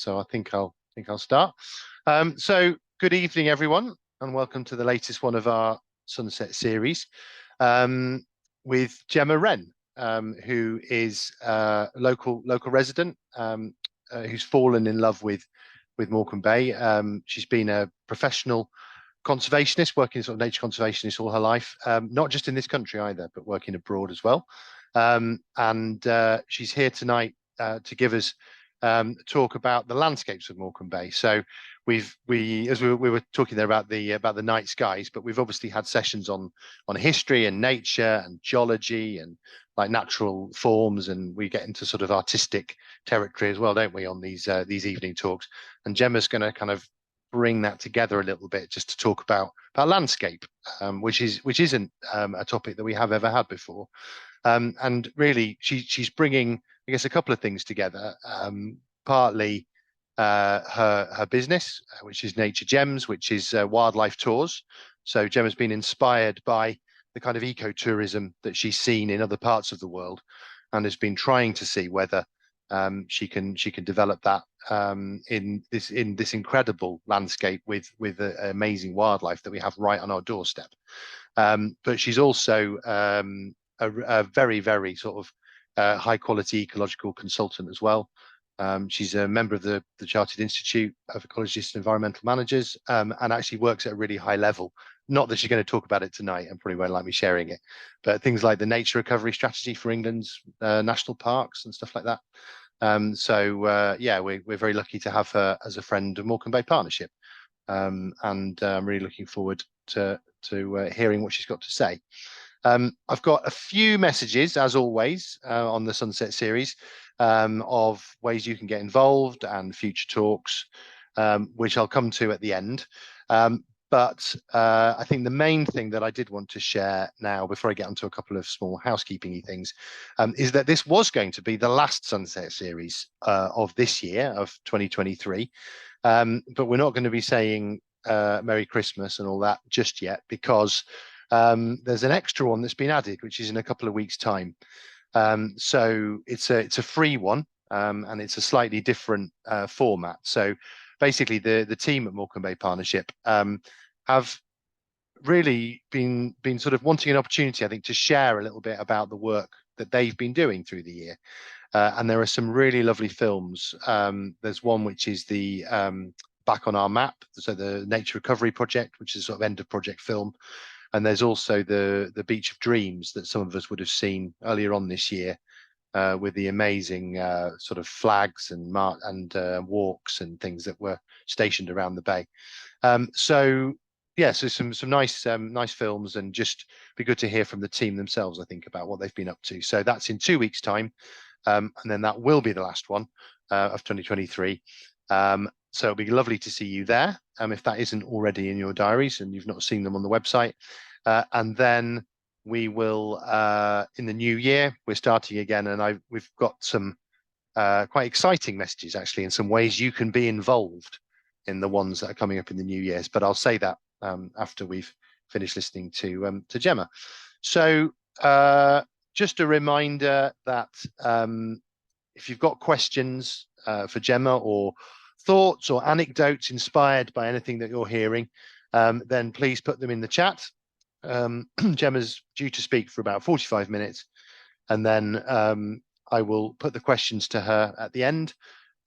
So I think I'll start. So good evening, everyone, and welcome to the latest one of our Sunset series with Gemma Wren, who is a local resident who's fallen in love with Morecambe Bay. She's been a professional conservationist, working as sort of nature conservationist all her life, not just in this country either, but working abroad as well. And she's here tonight to give us talk about the landscapes of Morecambe Bay. So we were talking there about the night skies, but we've obviously had sessions on history and nature and geology and like natural forms, and we get into sort of artistic territory as well, don't we, on these evening talks? And Gemma's going to kind of bring that together a little bit just to talk about landscape, which isn't a topic that we have ever had before. And really, she's bringing, I guess, a couple of things together. Partly her business, which is Nature Gems, which is wildlife tours. So Gemma's been inspired by the kind of ecotourism that she's seen in other parts of the world, and has been trying to see whether she can develop that in this incredible landscape with amazing wildlife that we have right on our doorstep. But she's also a very, very sort of high quality ecological consultant as well. She's a member of the Chartered Institute of Ecologists and Environmental Managers, and actually works at a really high level. Not that she's going to talk about it tonight, and probably won't like me sharing it, but things like the nature recovery strategy for England's national parks and stuff like that. Yeah, we're very lucky to have her as a friend of Morecambe Bay Partnership, and I'm really looking forward to hearing what she's got to say. I've got a few messages, as always, on the Sunset series, of ways you can get involved and future talks, which I'll come to at the end. But I think the main thing that I did want to share now, before I get onto a couple of small housekeeping-y things, is that this was going to be the last Sunset series of this year, of 2023. But we're not going to be saying Merry Christmas and all that just yet, because there's an extra one that's been added, which is in a couple of weeks' time. So it's a free one, and it's a slightly different format. So basically, the team at Morecambe Bay Partnership have really been sort of wanting an opportunity, I think, to share a little bit about the work that they've been doing through the year. And there are some really lovely films. There's one which is the Back on Our Map, so the Nature Recovery Project, which is sort of end of project film. And there's also the Beach of Dreams that some of us would have seen earlier on this year, with the amazing sort of flags and walks and things that were stationed around the bay. So yeah, so some nice films, and just be good to hear from the team themselves, I think, about what they've been up to. So that's in 2 weeks' time, and then that will be the last one of 2023. So it'll be lovely to see you there, if that isn't already in your diaries and you've not seen them on the website. And then we will, in the new year, we're starting again, and we've got some quite exciting messages, actually, and some ways you can be involved in the ones that are coming up in the new years. But I'll say that after we've finished listening to Gemma. So just a reminder that if you've got questions for Gemma, or thoughts or anecdotes inspired by anything that you're hearing, then please put them in the chat. Gemma's due to speak for about 45 minutes, and then I will put the questions to her at the end,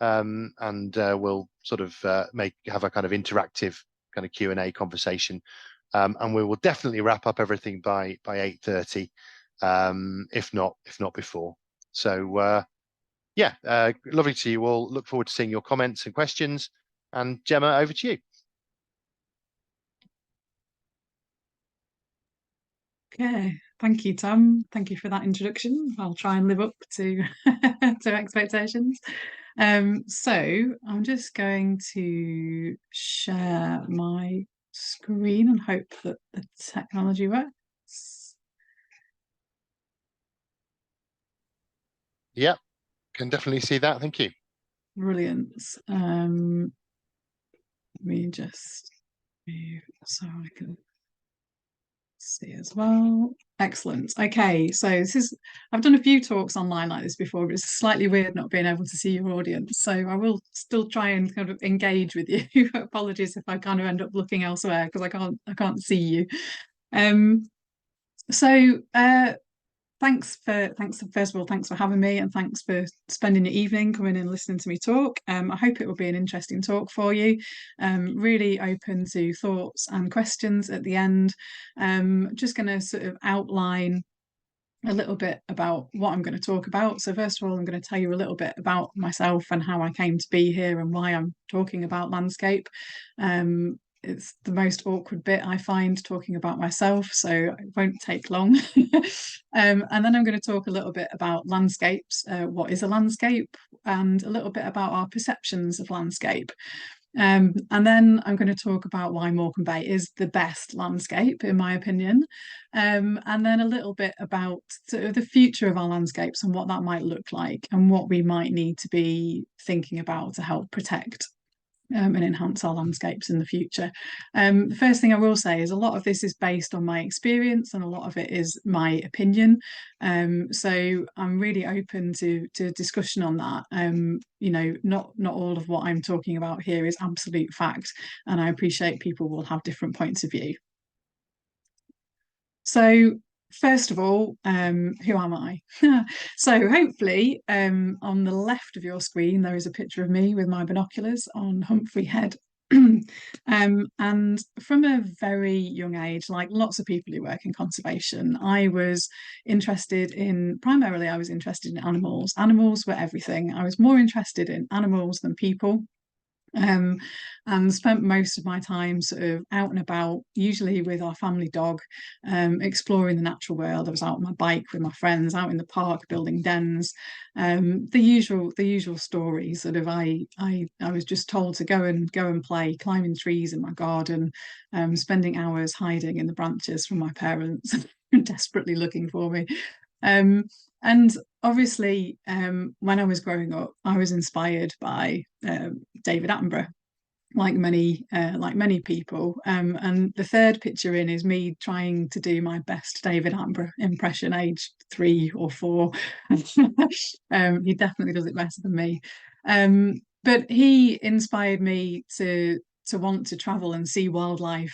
and we'll sort of have a kind of interactive kind of Q&A conversation, and we will definitely wrap up everything by 8:30, if not before. So yeah, lovely to see you all. Look forward to seeing your comments and questions. And Gemma, over to you. Okay, thank you, Tom. Thank you for that introduction. I'll try and live up to to expectations. So I'm just going to share my screen and hope that the technology works. Yeah, can definitely see that. Thank you. Brilliant. Let me just move so I can see as well. Excellent. Okay, so I've done a few talks online like this before, but it's slightly weird not being able to see your audience. So I will still try and kind of engage with you. Apologies if I kind of end up looking elsewhere because I can't see you. So thanks first of all, thanks for having me, and thanks for spending your evening coming and listening to me talk. I hope it will be an interesting talk for you. Really open to thoughts and questions at the end. Just going to sort of outline a little bit about what I'm going to talk about. So first of all, I'm going to tell you a little bit about myself and how I came to be here and why I'm talking about landscape. It's the most awkward bit I find, talking about myself, so it won't take long. And then I'm going to talk a little bit about landscapes, what is a landscape, and a little bit about our perceptions of landscape. And then I'm going to talk about why Morecambe Bay is the best landscape, in my opinion. And then a little bit about sort of the future of our landscapes and what that might look like and what we might need to be thinking about to help protect and enhance our landscapes in the future. The first thing I will say is a lot of this is based on my experience and a lot of it is my opinion. So I'm really open to discussion on that. Not all of what I'm talking about here is absolute fact, and I appreciate people will have different points of view. So first of all, who am I? So hopefully on the left of your screen, there is a picture of me with my binoculars on Humphrey Head. And from a very young age, like lots of people who work in conservation, I was interested in animals. Animals were everything. I was more interested in animals than people. And spent most of my time sort of out and about, usually with our family dog, exploring the natural world. I was out on my bike with my friends, out in the park building dens, the usual stories. Sort of, I was just told to go and play, climbing trees in my garden, spending hours hiding in the branches from my parents, desperately looking for me. And obviously, when I was growing up, I was inspired by David Attenborough, like many people. And the third picture in is me trying to do my best David Attenborough impression, aged 3 or 4. He definitely does it better than me. But he inspired me to want to travel and see wildlife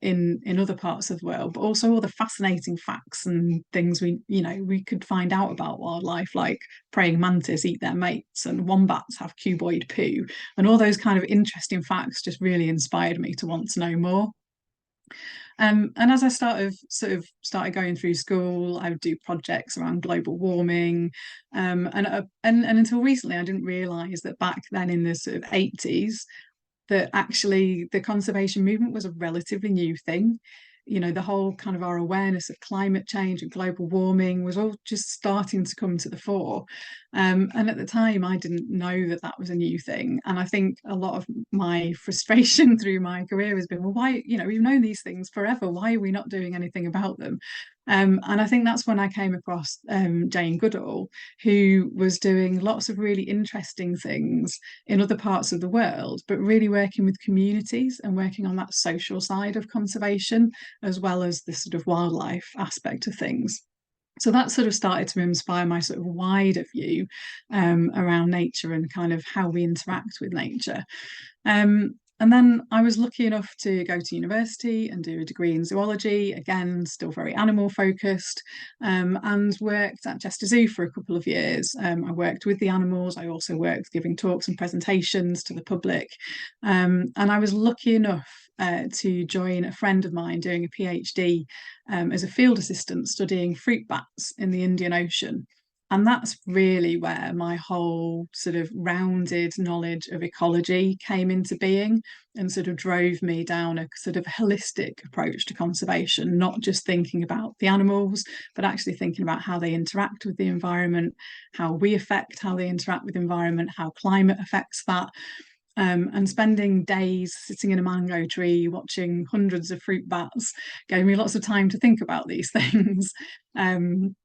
in other parts of the world, but also all the fascinating facts and things we could find out about wildlife, like praying mantis eat their mates and wombats have cuboid poo, and all those kind of interesting facts just really inspired me to want to know more. And as I started going through school, I would do projects around global warming, and until recently, I didn't realise that back then in the sort of 80s, that actually the conservation movement was a relatively new thing. The whole kind of our awareness of climate change and global warming was all just starting to come to the fore. And at the time, I didn't know that that was a new thing. And I think a lot of my frustration through my career has been, well, why, we've known these things forever. Why are we not doing anything about them? And I think that's when I came across Jane Goodall, who was doing lots of really interesting things in other parts of the world, but really working with communities and working on that social side of conservation, as well as the sort of wildlife aspect of things. So that sort of started to inspire my sort of wider view around nature and kind of how we interact with nature. And then I was lucky enough to go to university and do a degree in zoology, again, still very animal focused, and worked at Chester Zoo for a couple of years. I worked with the animals. I also worked giving talks and presentations to the public. And I was lucky enough to join a friend of mine doing a PhD as a field assistant studying fruit bats in the Indian Ocean. And that's really where my whole sort of rounded knowledge of ecology came into being and sort of drove me down a sort of holistic approach to conservation, not just thinking about the animals, but actually thinking about how they interact with the environment, how we affect how they interact with the environment, how climate affects that. And spending days sitting in a mango tree watching hundreds of fruit bats gave me lots of time to think about these things. And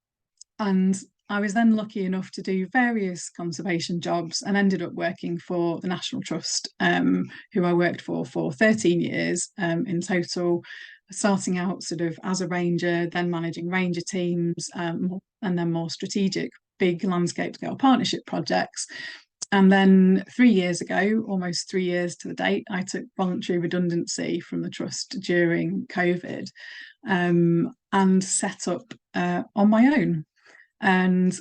I was then lucky enough to do various conservation jobs and ended up working for the National Trust, who I worked for 13 years in total. starting out sort of as a ranger, then managing ranger teams, and then more strategic big landscape scale partnership projects. And then 3 years ago, almost 3 years to the date, I took voluntary redundancy from the trust during COVID, and set up on my own. And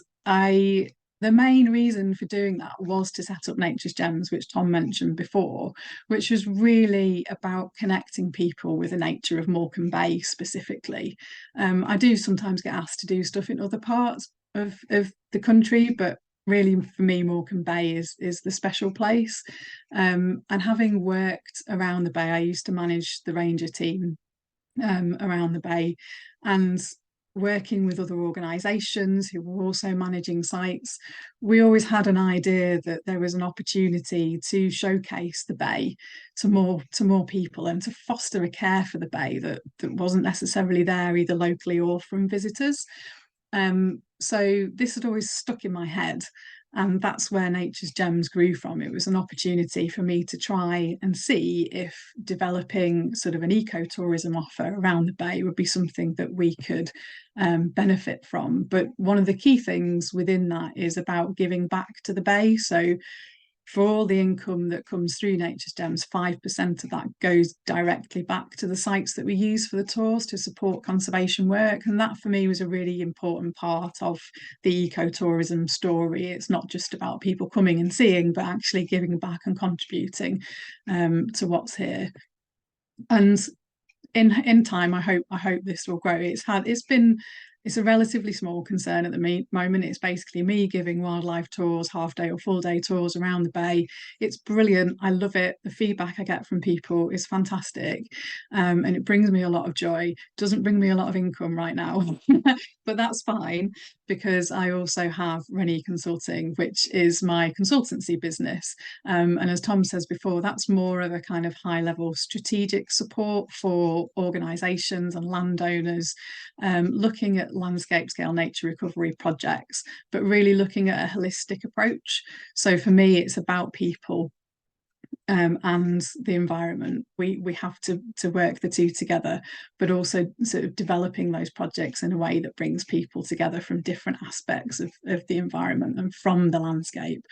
the main reason for doing that was to set up Nature's Gems, which Tom mentioned before, which was really about connecting people with the nature of Morecambe Bay specifically. I do sometimes get asked to do stuff in other parts of the country, but really for me Morecambe Bay is the special place. And having worked around the bay, I used to manage the ranger team around the bay, and working with other organisations who were also managing sites, we always had an idea that there was an opportunity to showcase the bay to more people, and to foster a care for the bay that wasn't necessarily there either locally or from visitors. So this had always stuck in my head, and that's where Nature's Gems grew from. It was an opportunity for me to try and see if developing sort of an ecotourism offer around the bay would be something that we could benefit from. But one of the key things within that is about giving back to the bay. So for all the income that comes through Nature's Gems, 5% of that goes directly back to the sites that we use for the tours to support conservation work. And that for me was a really important part of the ecotourism story. It's not just about people coming and seeing, but actually giving back and contributing to what's here. And in time, I hope this will grow. It's a relatively small concern at the moment. It's basically me giving wildlife tours, half day or full day tours around the bay. It's brilliant. I love it. The feedback I get from people is fantastic, and it brings me a lot of joy. Doesn't bring me a lot of income right now, but that's fine, because I also have Wren Consulting, which is my consultancy business. And as Tom says before, that's more of a kind of high level strategic support for organisations and landowners, looking at landscape scale nature recovery projects, but really looking at a holistic approach. So for me, it's about people and the environment. We have to work the two together, but also sort of developing those projects in a way that brings people together from different aspects of the environment and from the landscape.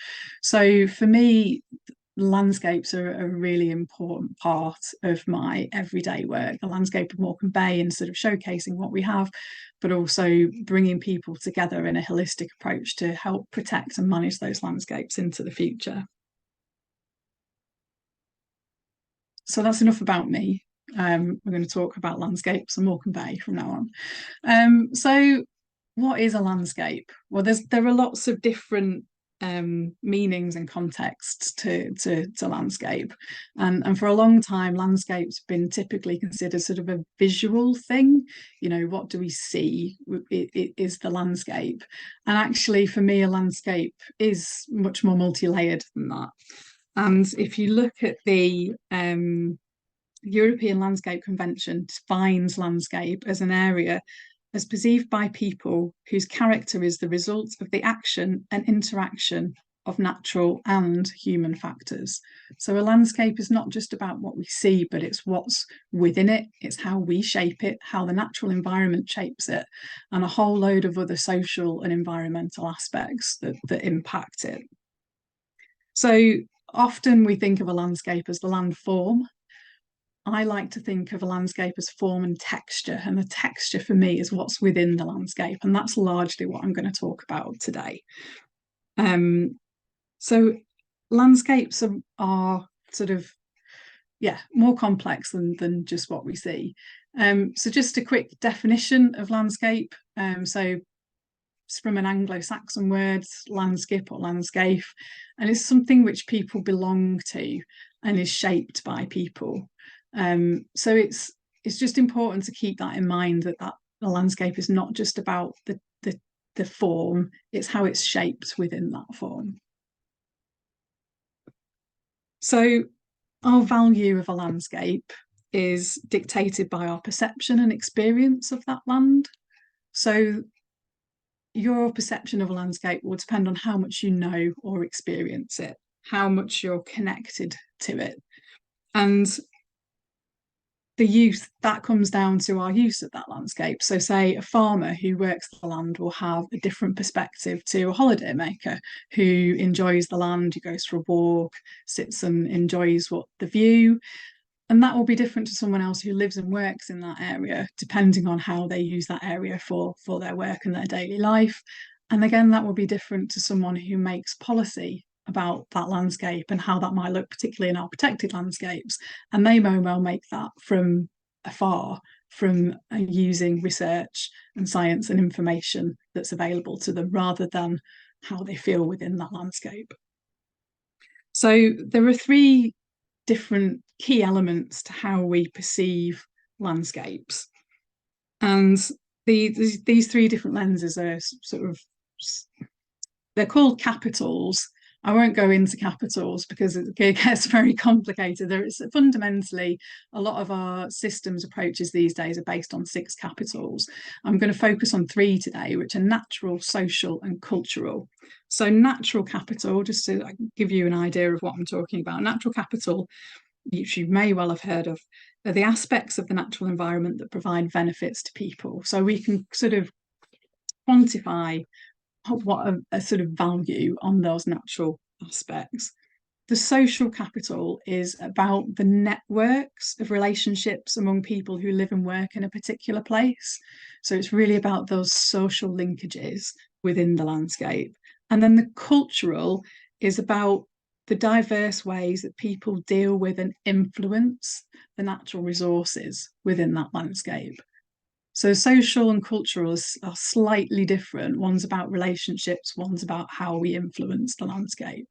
So for me, landscapes are a really important part of my everyday work, the landscape of Morecambe Bay, and sort of showcasing what we have, but also bringing people together in a holistic approach to help protect and manage those landscapes into the future. So that's enough about me. We're going to talk about landscapes and Morecambe Bay from now on. So what is a landscape? Well, there are lots of different meanings and contexts to landscape, and for a long time landscape's been typically considered sort of a visual thing. What do we see? It is the landscape. And actually for me, a landscape is much more multi-layered than that. And if you look at the European Landscape Convention, defines landscape as an area as perceived by people whose character is the result of the action and interaction of natural and human factors. So a landscape is not just about what we see, but it's what's within it. It's how we shape it, how the natural environment shapes it, and a whole load of other social and environmental aspects that impact it. So often we think of a landscape as the landform. I like to think of a landscape as form and texture, and the texture for me is what's within the landscape, and that's largely what I'm going to talk about today. So landscapes are sort of, more complex than just what we see. So just a quick definition of landscape. So it's from an Anglo-Saxon word, landskip or landscape, and it's something which people belong to and is shaped by people. So it's just important to keep that in mind, that the landscape is not just about the form, it's how it's shaped within that form. So our value of a landscape is dictated by our perception and experience of that land. So your perception of a landscape will depend on how much you know or experience it, how much you're connected to it. And the use that comes down to our use of that landscape. So, say a farmer who works the land will have a different perspective to a holiday maker who enjoys the land, who goes for a walk, sits and enjoys what the view. And that will be different to someone else who lives and works in that area, depending on how they use that area for their work and their daily life. And again, that will be different to someone who makes policy about that landscape and how that might look, particularly in our protected landscapes. And they may well make that from afar, from using research and science and information that's available to them, rather than how they feel within that landscape. So there are three different key elements to how we perceive landscapes. And these three different lenses are sort of, they're called capitals. I won't go into capitals because it gets very complicated. There is fundamentally a lot of our systems approaches these days are based on 6 capitals. I'm going to focus on 3 today, which are natural, social, and cultural. So natural capital, just to give you an idea of what I'm talking about, natural capital, which you may well have heard of, are the aspects of the natural environment that provide benefits to people. So we can sort of quantify what a sort of value on those natural aspects. The social capital is about the networks of relationships among people who live and work in a particular place. So it's really about those social linkages within the landscape. And then the cultural is about the diverse ways that people deal with and influence the natural resources within that landscape. So social and cultural are slightly different. One's about relationships, one's about how we influence the landscape.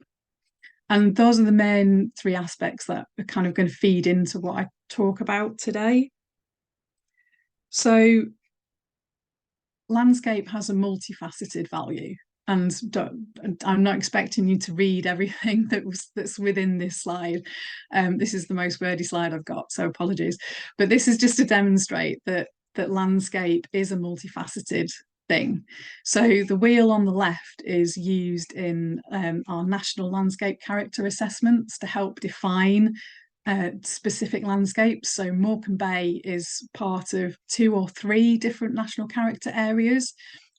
And those are the main 3 aspects that are kind of going to feed into what I talk about today. So landscape has a multifaceted value. And I'm not expecting you to read everything that's within this slide. This is the most wordy slide I've got, so apologies. But this is just to demonstrate that landscape is a multifaceted thing. So the wheel on the left is used in our national landscape character assessments to help define specific landscapes. So Morecambe Bay is part of 2 or 3 different national character areas,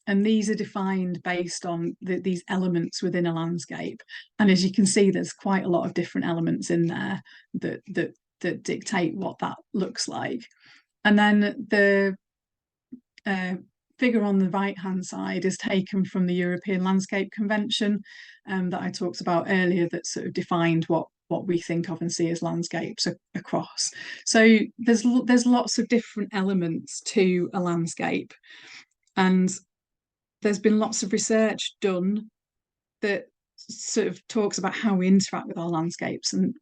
and these are defined based on these elements within a landscape. And as you can see, there's quite a lot of different elements in there that dictate what that looks like. And then the figure on the right-hand side is taken from the European Landscape Convention that I talked about earlier, that sort of defined what we think of and see as landscapes across. So there's lots of different elements to a landscape, and there's been lots of research done that sort of talks about how we interact with our landscapes and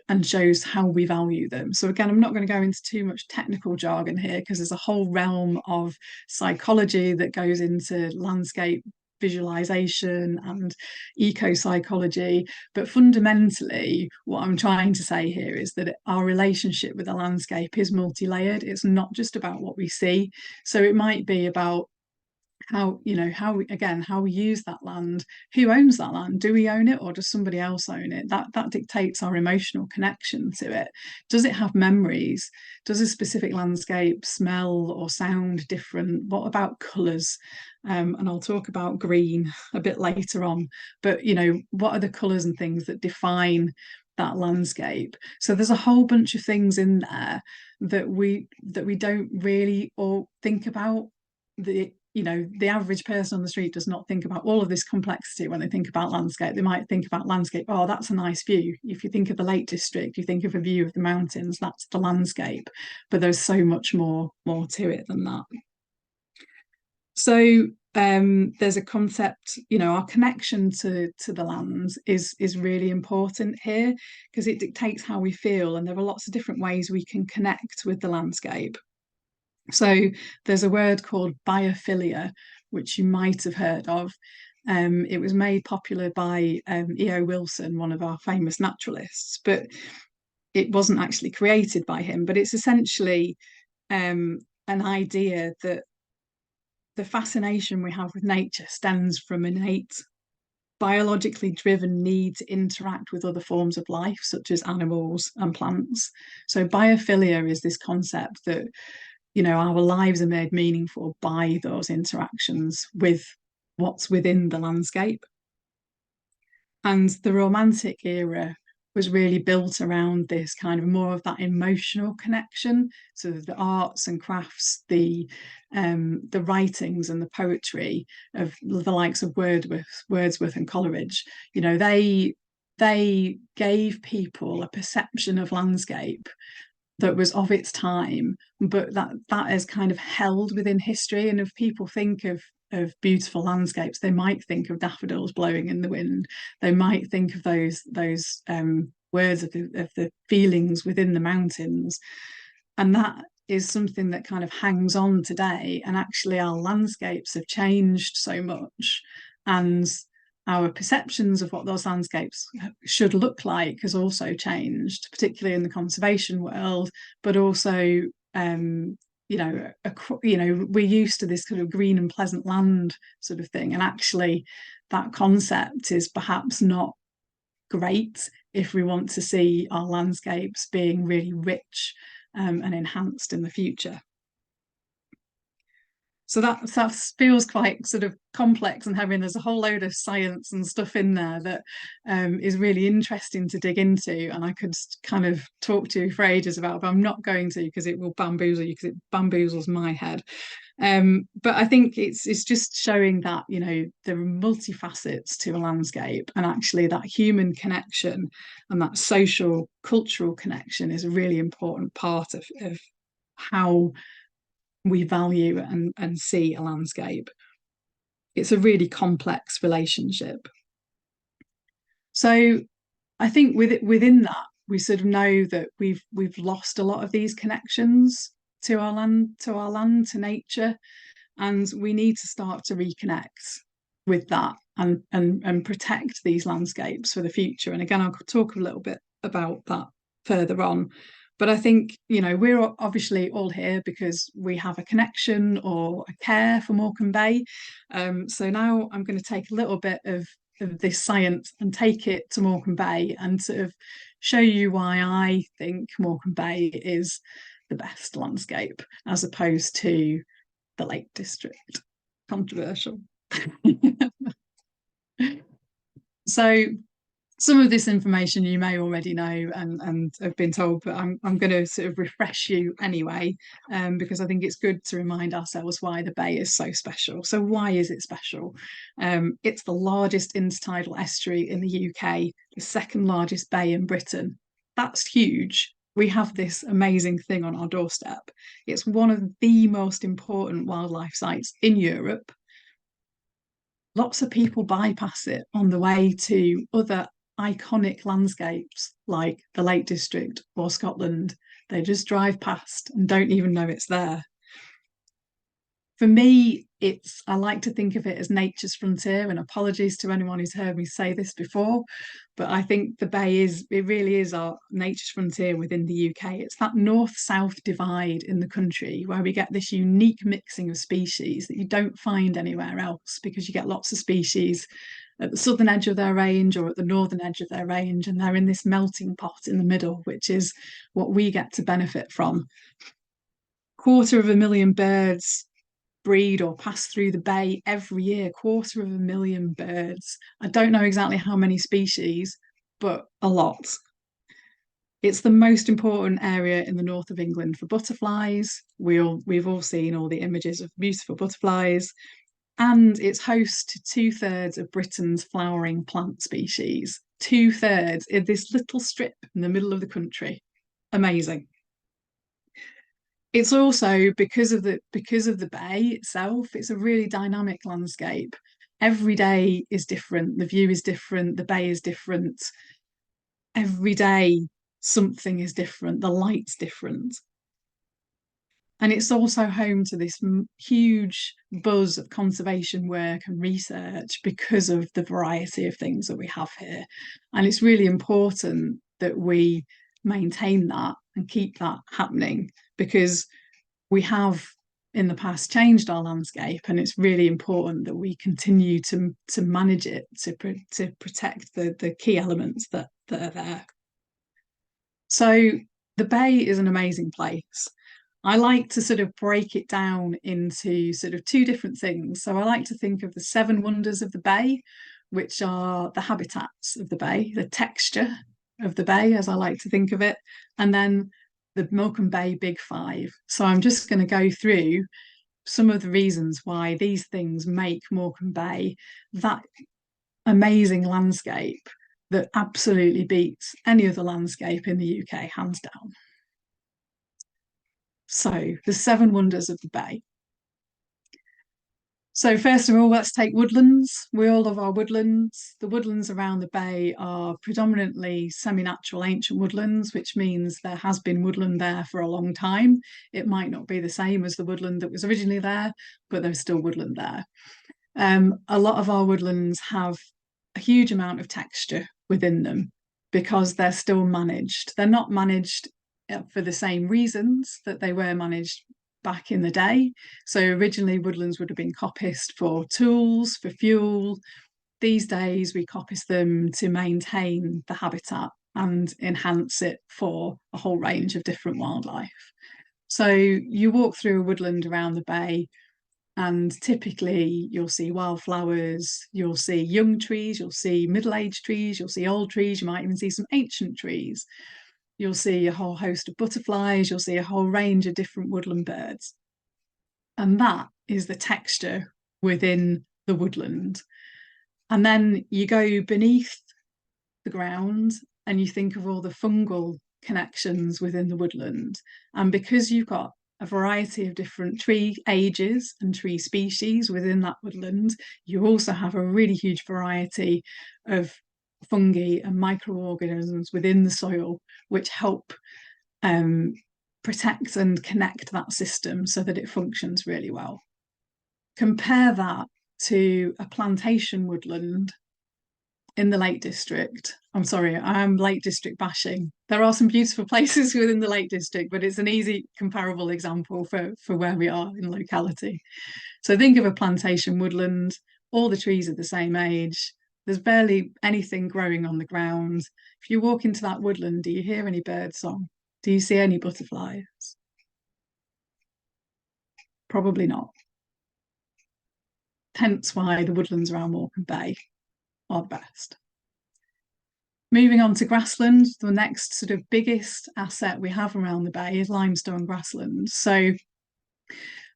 and shows how we value them. So again, I'm not going to go into too much technical jargon here because there's a whole realm of psychology that goes into landscape visualization and eco-psychology. But fundamentally, what I'm trying to say here is that our relationship with the landscape is multi-layered. It's not just about what we see. So it might be about how we use that land. Who owns that land? Do we own it, or does somebody else own it? That dictates our emotional connection to it. Does it have memories? Does a specific landscape smell or sound different? What about colors? And I'll talk about green a bit later on, but what are the colors and things that define that landscape? So there's a whole bunch of things in there that we don't really all think about. The average person on the street does not think about all of this complexity when they think about landscape. They might think about landscape, oh, that's a nice view. If you think of the Lake District, you think of a view of the mountains, that's the landscape. But there's so much more to it than that. So there's a concept, our connection to the lands is really important here, because it dictates how we feel, and there are lots of different ways we can connect with the landscape. So there's a word called biophilia, which you might have heard of. It was made popular by E.O. Wilson, one of our famous naturalists, but it wasn't actually created by him. But it's essentially an idea that the fascination we have with nature stems from innate biologically driven need to interact with other forms of life, such as animals and plants. So biophilia is this concept that, you know, our lives are made meaningful by those interactions with what's within the landscape. And the Romantic era was really built around this kind of more of that emotional connection. So the arts and crafts, the writings and the poetry of the likes of Wordsworth and Coleridge, you know, they gave people a perception of landscape that was of its time, but that is kind of held within history. And if people think of beautiful landscapes, they might think of daffodils blowing in the wind. They might think of those words of the feelings within the mountains, and that is something that kind of hangs on today. And actually, our landscapes have changed so much, and our perceptions of what those landscapes should look like has also changed, particularly in the conservation world, but also we're used to this kind of green and pleasant land sort of thing, and actually that concept is perhaps not great if we want to see our landscapes being really rich and enhanced in the future. So that feels quite sort of complex and heavy, and there's a whole load of science and stuff in there that is really interesting to dig into, and I could kind of talk to you for ages about, but I'm not going to, because it will bamboozle you, because it bamboozles my head. But I think it's just showing that, you know, there are multifacets to a landscape, and actually that human connection and that social cultural connection is a really important part of how we value and see a landscape. It's a really complex relationship. So I think within that, we sort of know that we've lost a lot of these connections to our land, to nature, and we need to start to reconnect with that and protect these landscapes for the future. And again, I'll talk a little bit about that further on. But I think, you know, we're obviously all here because we have a connection or a care for Morecambe Bay. So now I'm going to take a little bit of this science and take it to Morecambe Bay and sort of show you why I think Morecambe Bay is the best landscape as opposed to the Lake District. Controversial. So some of this information you may already know and have been told, but I'm going to sort of refresh you anyway, because I think it's good to remind ourselves why the bay is so special. So why is it special? It's the largest intertidal estuary in the UK, the second largest bay in Britain. That's huge. We have this amazing thing on our doorstep. It's one of the most important wildlife sites in Europe. Lots of people bypass it on the way to other iconic landscapes like the Lake District or Scotland. They just drive past and don't even know it's there. For me, I like to think of it as nature's frontier, and apologies to anyone who's heard me say this before, but I think the bay it really is our nature's frontier within the UK. It's that north-south divide in the country where we get this unique mixing of species that you don't find anywhere else, because you get lots of species at the southern edge of their range or at the northern edge of their range, and they're in this melting pot in the middle, which is what we get to benefit from. 250,000 birds breed or pass through the bay every year. 250,000 birds. I don't know exactly how many species, but a lot. It's the most important area in the north of England for butterflies. We've all seen all the images of beautiful butterflies, and it's host to 2/3 of Britain's flowering plant species. 2/3 in this little strip in the middle of the country. Amazing. It's also because of the bay itself, it's a really dynamic landscape. Every day is different, the view is different, the bay is different. Every day something is different, the light's different. And it's also home to this huge buzz of conservation work and research because of the variety of things that we have here. And it's really important that we maintain that and keep that happening, because we have in the past changed our landscape, and it's really important that we continue to manage it, to protect the key elements that are there. So the Bay is an amazing place. I like to sort of break it down into sort of two different things. So I like to think of the seven wonders of the Bay, which are the habitats of the Bay, the texture of the Bay, as I like to think of it, and then the Morecambe Bay Big Five. So I'm just going to go through some of the reasons why these things make Morecambe Bay that amazing landscape that absolutely beats any other landscape in the UK, hands down. So the seven wonders of the Bay. So first of all, let's take woodlands. We all love our woodlands. The woodlands around the Bay are predominantly semi-natural ancient woodlands, which means there has been woodland there for a long time. It might not be the same as the woodland that was originally there, but there's still woodland there. A lot of our woodlands have a huge amount of texture within them because they're still managed. They're not managed for the same reasons that they were managed back in the day. So originally woodlands would have been coppiced for tools, for fuel. These days we coppice them to maintain the habitat and enhance it for a whole range of different wildlife. So you walk through a woodland around the Bay, and typically you'll see wildflowers, you'll see young trees, you'll see middle-aged trees, you'll see old trees, you might even see some ancient trees. You'll see a whole host of butterflies, you'll see a whole range of different woodland birds. And that is the texture within the woodland. And then you go beneath the ground and you think of all the fungal connections within the woodland. And because you've got a variety of different tree ages and tree species within that woodland, you also have a really huge variety of fungi and microorganisms within the soil, which help protect and connect that system so that it functions really well. Compare that to a plantation woodland in the Lake District. I'm sorry, I am Lake District bashing. There are some beautiful places within the Lake District, but it's an easy comparable example for where we are in locality. So think of a plantation woodland, all the trees are the same age, there's barely anything growing on the ground. If you walk into that woodland, do you hear any bird song? Do you see any butterflies? Probably not. Hence why the woodlands around Morecambe Bay are the best. Moving on to grassland, the next sort of biggest asset we have around the Bay is limestone grassland. So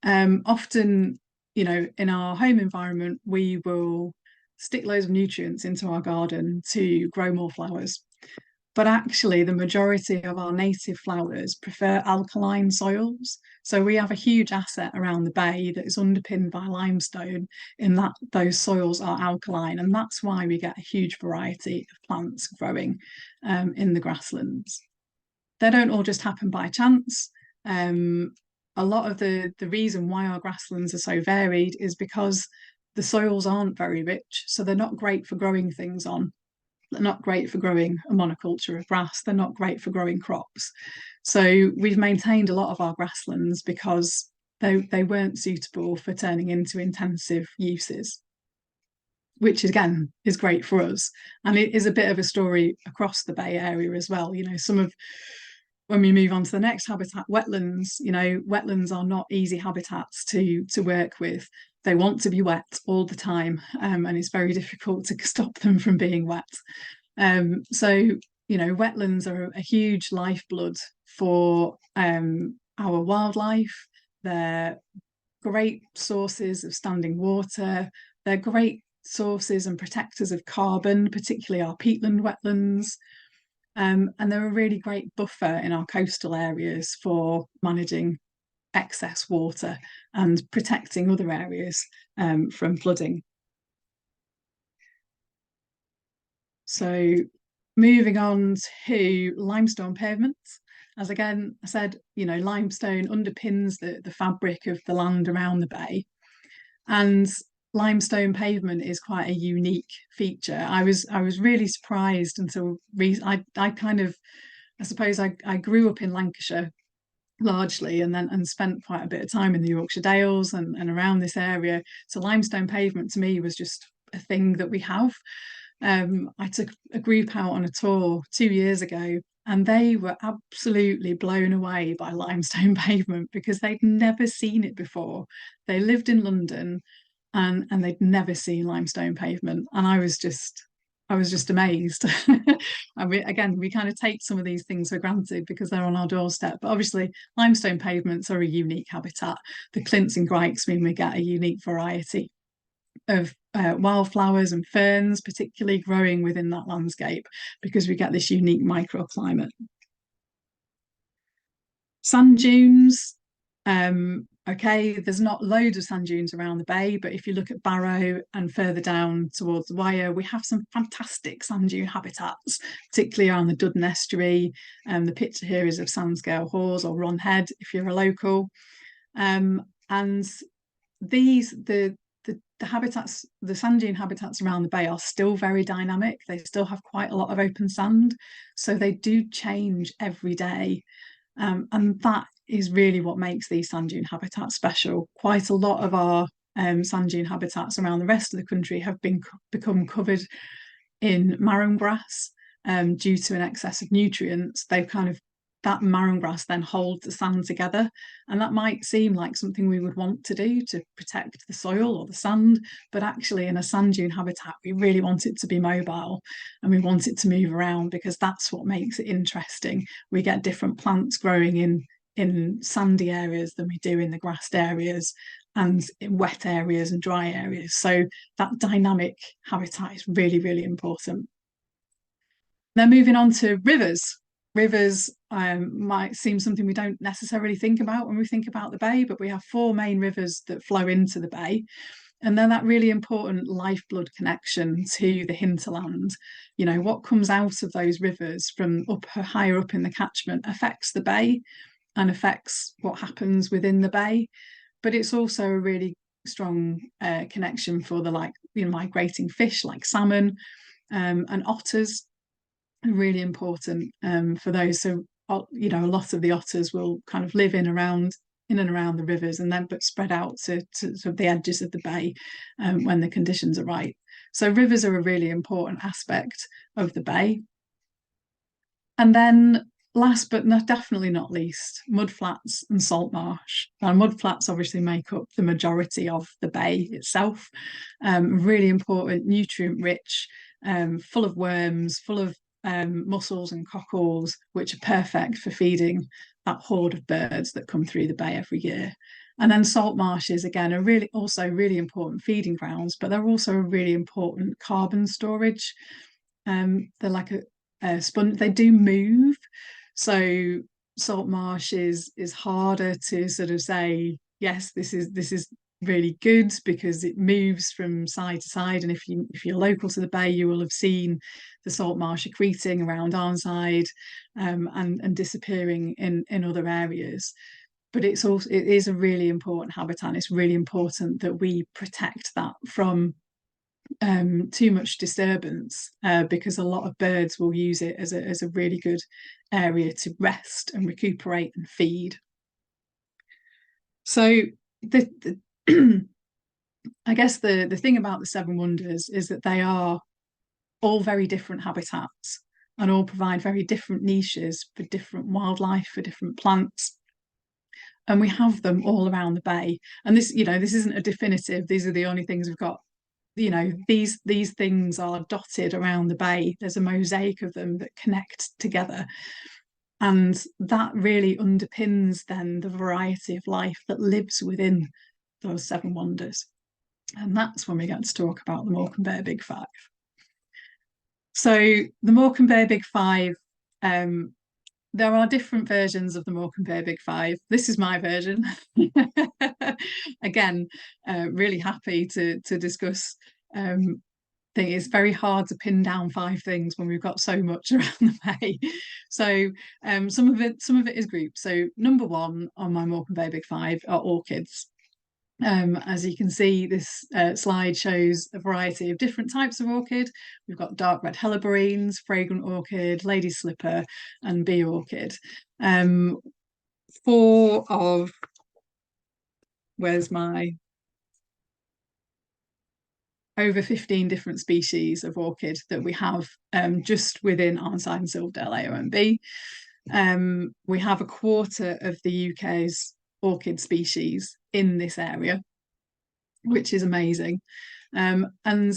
often, you know, in our home environment, we will stick loads of nutrients into our garden to grow more flowers. But actually, the majority of our native flowers prefer alkaline soils. So we have a huge asset around the Bay that is underpinned by limestone in that those soils are alkaline. And that's why we get a huge variety of plants growing in the grasslands. They don't all just happen by chance. A lot of the reason why our grasslands are so varied is because the soils aren't very rich. So they're not great for growing things on. They're not great for growing a monoculture of grass. They're not great for growing crops. So we've maintained a lot of our grasslands because they weren't suitable for turning into intensive uses, which again is great for us. And it is a bit of a story across the Bay Area as well. You know, when we move on to the next habitat, wetlands, you know, wetlands are not easy habitats to work with. They want to be wet all the time, and it's very difficult to stop them from being wet. So, you know, wetlands are a huge lifeblood for our wildlife. They're great sources of standing water. They're great sources and protectors of carbon, particularly our peatland wetlands. And they're a really great buffer in our coastal areas for managing excess water and protecting other areas from flooding. So moving on to limestone pavements. As again, I said, you know, limestone underpins the fabric of the land around the Bay. And limestone pavement is quite a unique feature. I was really surprised until I suppose I grew up in Lancashire, largely, and spent quite a bit of time in the Yorkshire Dales and around this area. So limestone pavement to me was just a thing that we have. I took a group out on a tour 2 years ago, and they were absolutely blown away by limestone pavement because they'd never seen it before. They lived in London, and they'd never seen limestone pavement, and I was just amazed. And again, we kind of take some of these things for granted because they're on our doorstep. But obviously, limestone pavements are a unique habitat. The clints and grikes mean we get a unique variety of wildflowers and ferns, particularly growing within that landscape, because we get this unique microclimate. Sand dunes. Okay, there's not loads of sand dunes around the bay, but if you look at Barrow and further down towards the Wyre, we have some fantastic sand dune habitats, particularly around the Duddon estuary. The picture here is of Sandscale Hawes or Ron Head, if you're a local. And the habitats, the sand dune habitats around the bay are still very dynamic. They still have quite a lot of open sand, so they do change every day. And that is really what makes these sand dune habitats special. Quite a lot of our sand dune habitats around the rest of the country have become covered in marram grass due to an excess of nutrients. That marram grass then holds the sand together, and that might seem like something we would want to do to protect the soil or the sand, but actually in a sand dune habitat we really want it to be mobile, and we want it to move around because that's what makes it interesting. We get different plants growing in sandy areas than we do in the grassed areas, and in wet areas and dry areas. So that dynamic habitat is really, really important. Then moving on to rivers. Rivers might seem something we don't necessarily think about when we think about the bay, but we have 4 main rivers that flow into the bay. And then that really important lifeblood connection to the hinterland. You know, what comes out of those rivers from higher up in the catchment affects the bay and affects what happens within the bay. But it's also a really strong connection for the migrating fish like salmon and otters. Really important for those. So a lot of the otters will kind of live in and around the rivers, and then but spread out to sort of the edges of the bay when the conditions are right. So rivers are a really important aspect of the bay. And then last but definitely not least, mudflats and salt marsh. Now, mudflats obviously make up the majority of the bay itself. Really important, nutrient rich, full of worms, full of mussels and cockles, which are perfect for feeding that horde of birds that come through the bay every year. And then salt marshes, again, are really important feeding grounds, but they're also a really important carbon storage. They're like a sponge. They do move, so salt marsh is harder to sort of say, yes, this is really good because it moves from side to side. And if you're local to the bay, you will have seen the salt marsh accreting around Arnside and disappearing in other areas. But it is a really important habitat. It's really important that we protect that from too much disturbance because a lot of birds will use it as a really good area to rest and recuperate and feed. So I guess the thing about the Seven Wonders is that they are all very different habitats and all provide very different niches for different wildlife, for different plants. And we have them all around the bay. And this isn't a definitive, these are the only things we've got. These things are dotted around the bay. There's a mosaic of them that connect together. And that really underpins then the variety of life that lives within those Seven Wonders. And that's when we get to talk about the Morecambe Bay Big Five. So the Morecambe Bay Big Five, there are different versions of the Morecambe Bay Big Five. This is my version. Again, really happy to discuss. I think it's very hard to pin down 5 things when we've got so much around the bay. So some of it is grouped. So number 1 on my Morecambe Bay Big Five are orchids. As you can see, this slide shows a variety of different types of orchid. We've got dark red helleborines, fragrant orchid, lady slipper, and bee orchid. four of, where's my, over 15 different species of orchid that we have just within Arnside and Silverdale AONB. We have a quarter of the UK's orchid species in this area, which is amazing. And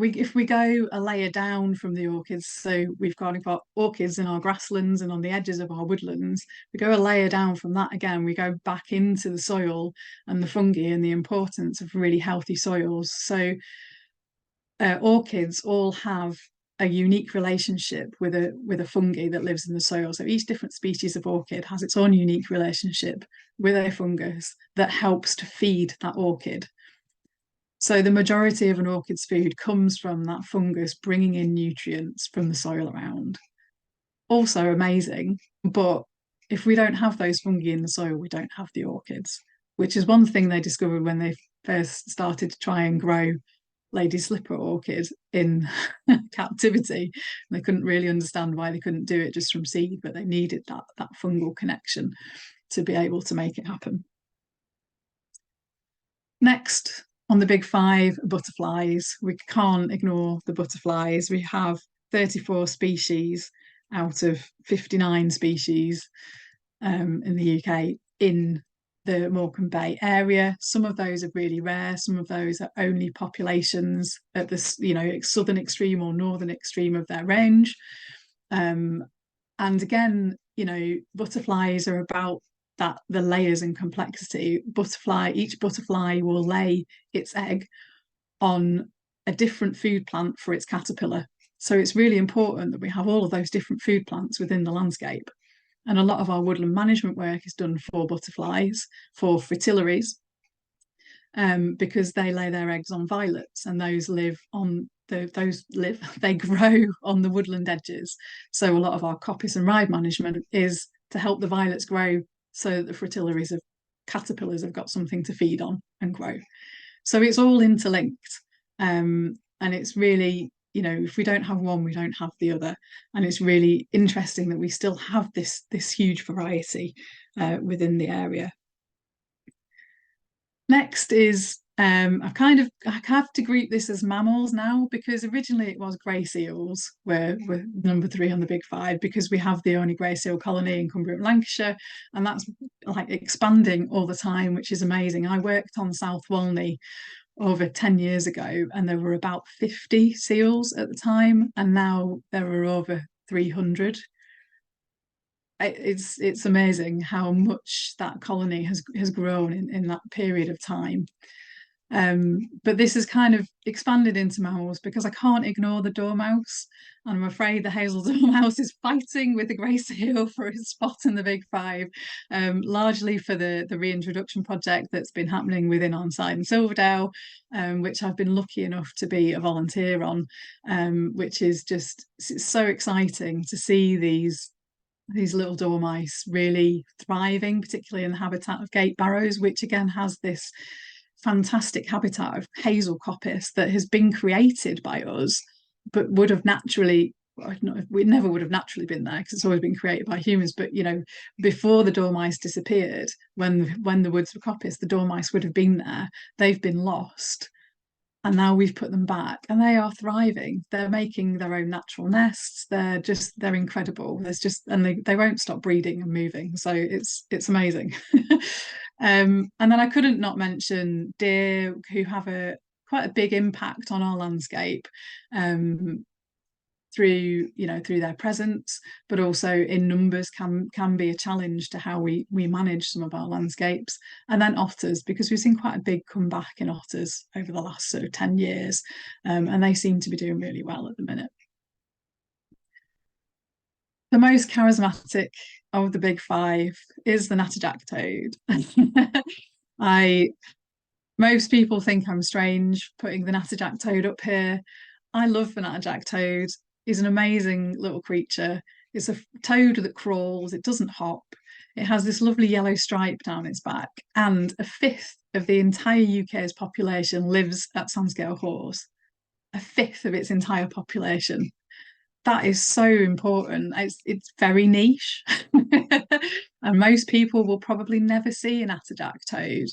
if we go a layer down from the orchids, so we've got orchids in our grasslands and on the edges of our woodlands, we go a layer down from that again, we go back into the soil and the fungi and the importance of really healthy soils. So orchids all have a unique relationship with a fungi that lives in the soil. So each different species of orchid has its own unique relationship with a fungus that helps to feed that orchid. So the majority of an orchid's food comes from that fungus bringing in nutrients from the soil around. Also amazing, but if we don't have those fungi in the soil, we don't have the orchids, which is one thing they discovered when they first started to try and grow lady slipper orchid in captivity. They couldn't really understand why they couldn't do it just from seed, but they needed that fungal connection to be able to make it happen. Next, on the big five, butterflies. We can't ignore the butterflies. We have 34 species out of 59 species in the UK in the Morecambe Bay area. Some of those are really rare. Some of those are only populations at the southern extreme or northern extreme of their range. And again, butterflies are about the layers and complexity. Each butterfly will lay its egg on a different food plant for its caterpillar. So it's really important that we have all of those different food plants within the landscape. And a lot of our woodland management work is done for butterflies, for fritillaries, because they lay their eggs on violets, and those they grow on the woodland edges. So a lot of our coppice and ride management is to help the violets grow so that the fritillaries of caterpillars have got something to feed on and grow. So it's all interlinked, and it's really, if we don't have one, we don't have the other. And it's really interesting that we still have this huge variety within the area. Next is I have to group this as mammals now, because originally it was grey seals were number 3 on the big five, because we have the only grey seal colony in Cumbria and Lancashire, and that's like expanding all the time, which is amazing. I worked on South Walney over 10 years ago, and there were about 50 seals at the time, and now there are over 300. It's amazing how much that colony has grown in that period of time. But this has kind of expanded into mammals because I can't ignore the dormouse, and I'm afraid the hazel dormouse is fighting with the grey seal for its spot in the big five, largely for the reintroduction project that's been happening within Arnside and Silverdale, which I've been lucky enough to be a volunteer on, which is just so exciting to see these little dormice really thriving, particularly in the habitat of gate barrows, which again has this fantastic habitat of hazel coppice that has been created by us, but would have naturally, we never would have naturally been there because it's always been created by humans. But before the dormice disappeared, when the woods were coppice, the dormice would have been there. They've been lost, and now we've put them back, and they are thriving. They're making their own natural nests. They're incredible. And they won't stop breeding and moving. So it's amazing. And then I couldn't not mention deer, who have quite a big impact on our landscape, through their presence, but also in numbers can be a challenge to how we manage some of our landscapes. And then otters, because we've seen quite a big comeback in otters over the last sort of 10 years, and they seem to be doing really well at the minute. The most charismatic of the big five is the natterjack toad. Most people think I'm strange putting the natterjack toad up here. I love the natterjack toad. He's an amazing little creature. It's a toad that crawls, it doesn't hop. It has this lovely yellow stripe down its back, and a fifth of the entire UK's population lives at Sandscale Hawes. A fifth of its entire population. that is so important. It's very niche, and most people will probably never see an Atterjack toad,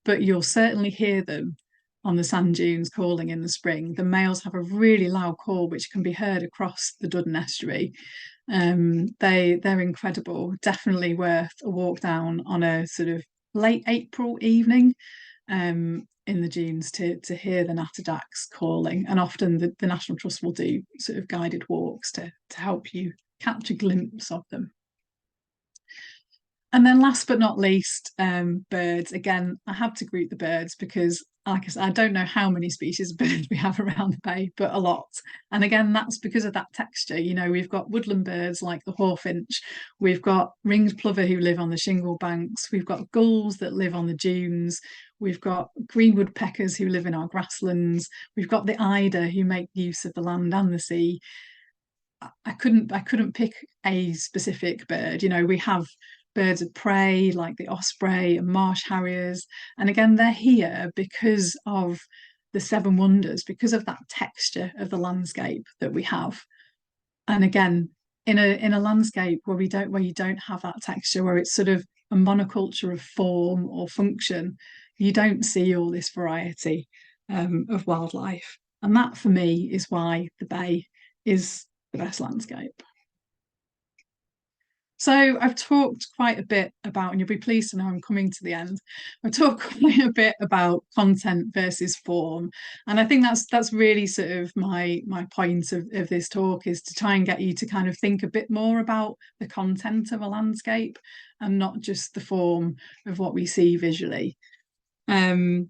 but you'll certainly hear them on the sand dunes calling in the spring. The males have a really loud call which can be heard across the Duddon estuary. They're incredible. Definitely worth a walk down on a sort of late April evening in the dunes to hear the natterjacks calling. And often the National Trust will do sort of guided walks to help you catch a glimpse of them. And then last but not least, birds. Again, I have to group the birds because, like I said, I don't know how many species of birds we have around the bay, but a lot. And again, that's because of that texture. You know, we've got woodland birds like the hawfinch, we've got ringed plover who live on the shingle banks, we've got gulls that live on the dunes, we've got green woodpeckers who live in our grasslands, we've got the eider who make use of the land and the sea. I couldn't pick a specific bird. You know, we have birds of prey like the osprey and marsh harriers, and again they're here because of the seven wonders, because of that texture of the landscape that we have. And again, in a landscape where you don't have that texture, where it's sort of a monoculture of form or function, you don't see all this variety of wildlife. And that for me is why the bay is the best landscape. So I've talked quite a bit about, and you'll be pleased to know I'm coming to the end. I've talked quite a bit about content versus form, and I think that's really sort of my point of this talk, is to try and get you to kind of think a bit more about the content of a landscape and not just the form of what we see visually. You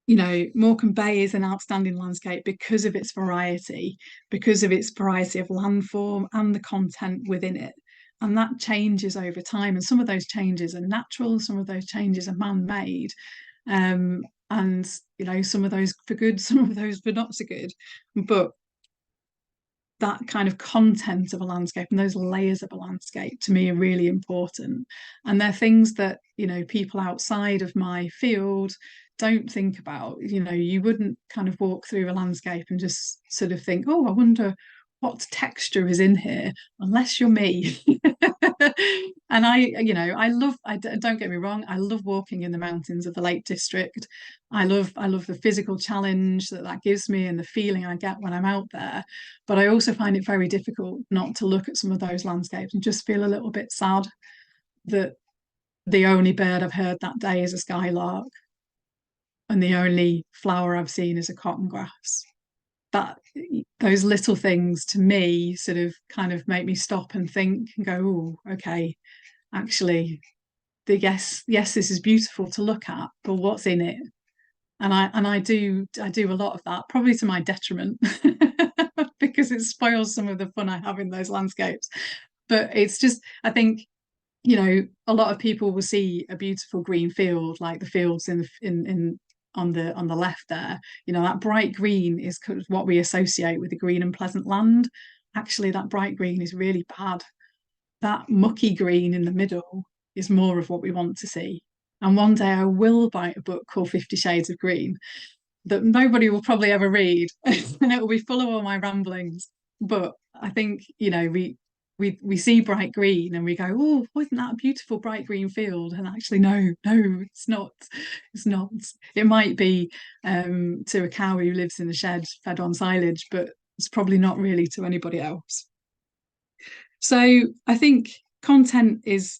know, Morecambe Bay is an outstanding landscape because of its variety, because of its variety of landform and the content within it. And that changes over time. And some of those changes are natural, some of those changes are man-made. And, you know, some of those for good, some of those for not so good. But that kind of content of a landscape and those layers of a landscape to me are really important. And they're things that, you know, people outside of my field don't think about. You know, you wouldn't kind of walk through a landscape and just sort of think, oh, I wonder what texture is in here, unless you're me. And don't get me wrong, I love walking in the mountains of the Lake District. I love the physical challenge that gives me and the feeling I get when I'm out there. But I also find it very difficult not to look at some of those landscapes and just feel a little bit sad that the only bird I've heard that day is a skylark, and the only flower I've seen is a cotton grass. That those little things to me sort of kind of make me stop and think and go, oh, okay, actually, yes, this is beautiful to look at, but what's in it? And I do a lot of that, probably to my detriment, because it spoils some of the fun I have in those landscapes. But it's just, I think, you know, a lot of people will see a beautiful green field, like the fields in on the left there. You know, that bright green is what we associate with the green and pleasant land. Actually, that bright green is really bad. That mucky green in the middle is more of what we want to see. And one day I will write a book called 50 Shades of Green that nobody will probably ever read, and it will be full of all my ramblings. But I think, you know, we see bright green and we go, oh, wasn't that a beautiful bright green field? And actually, no, it's not. It's not. It might be to a cow who lives in the shed fed on silage, but it's probably not really to anybody else. So I think content is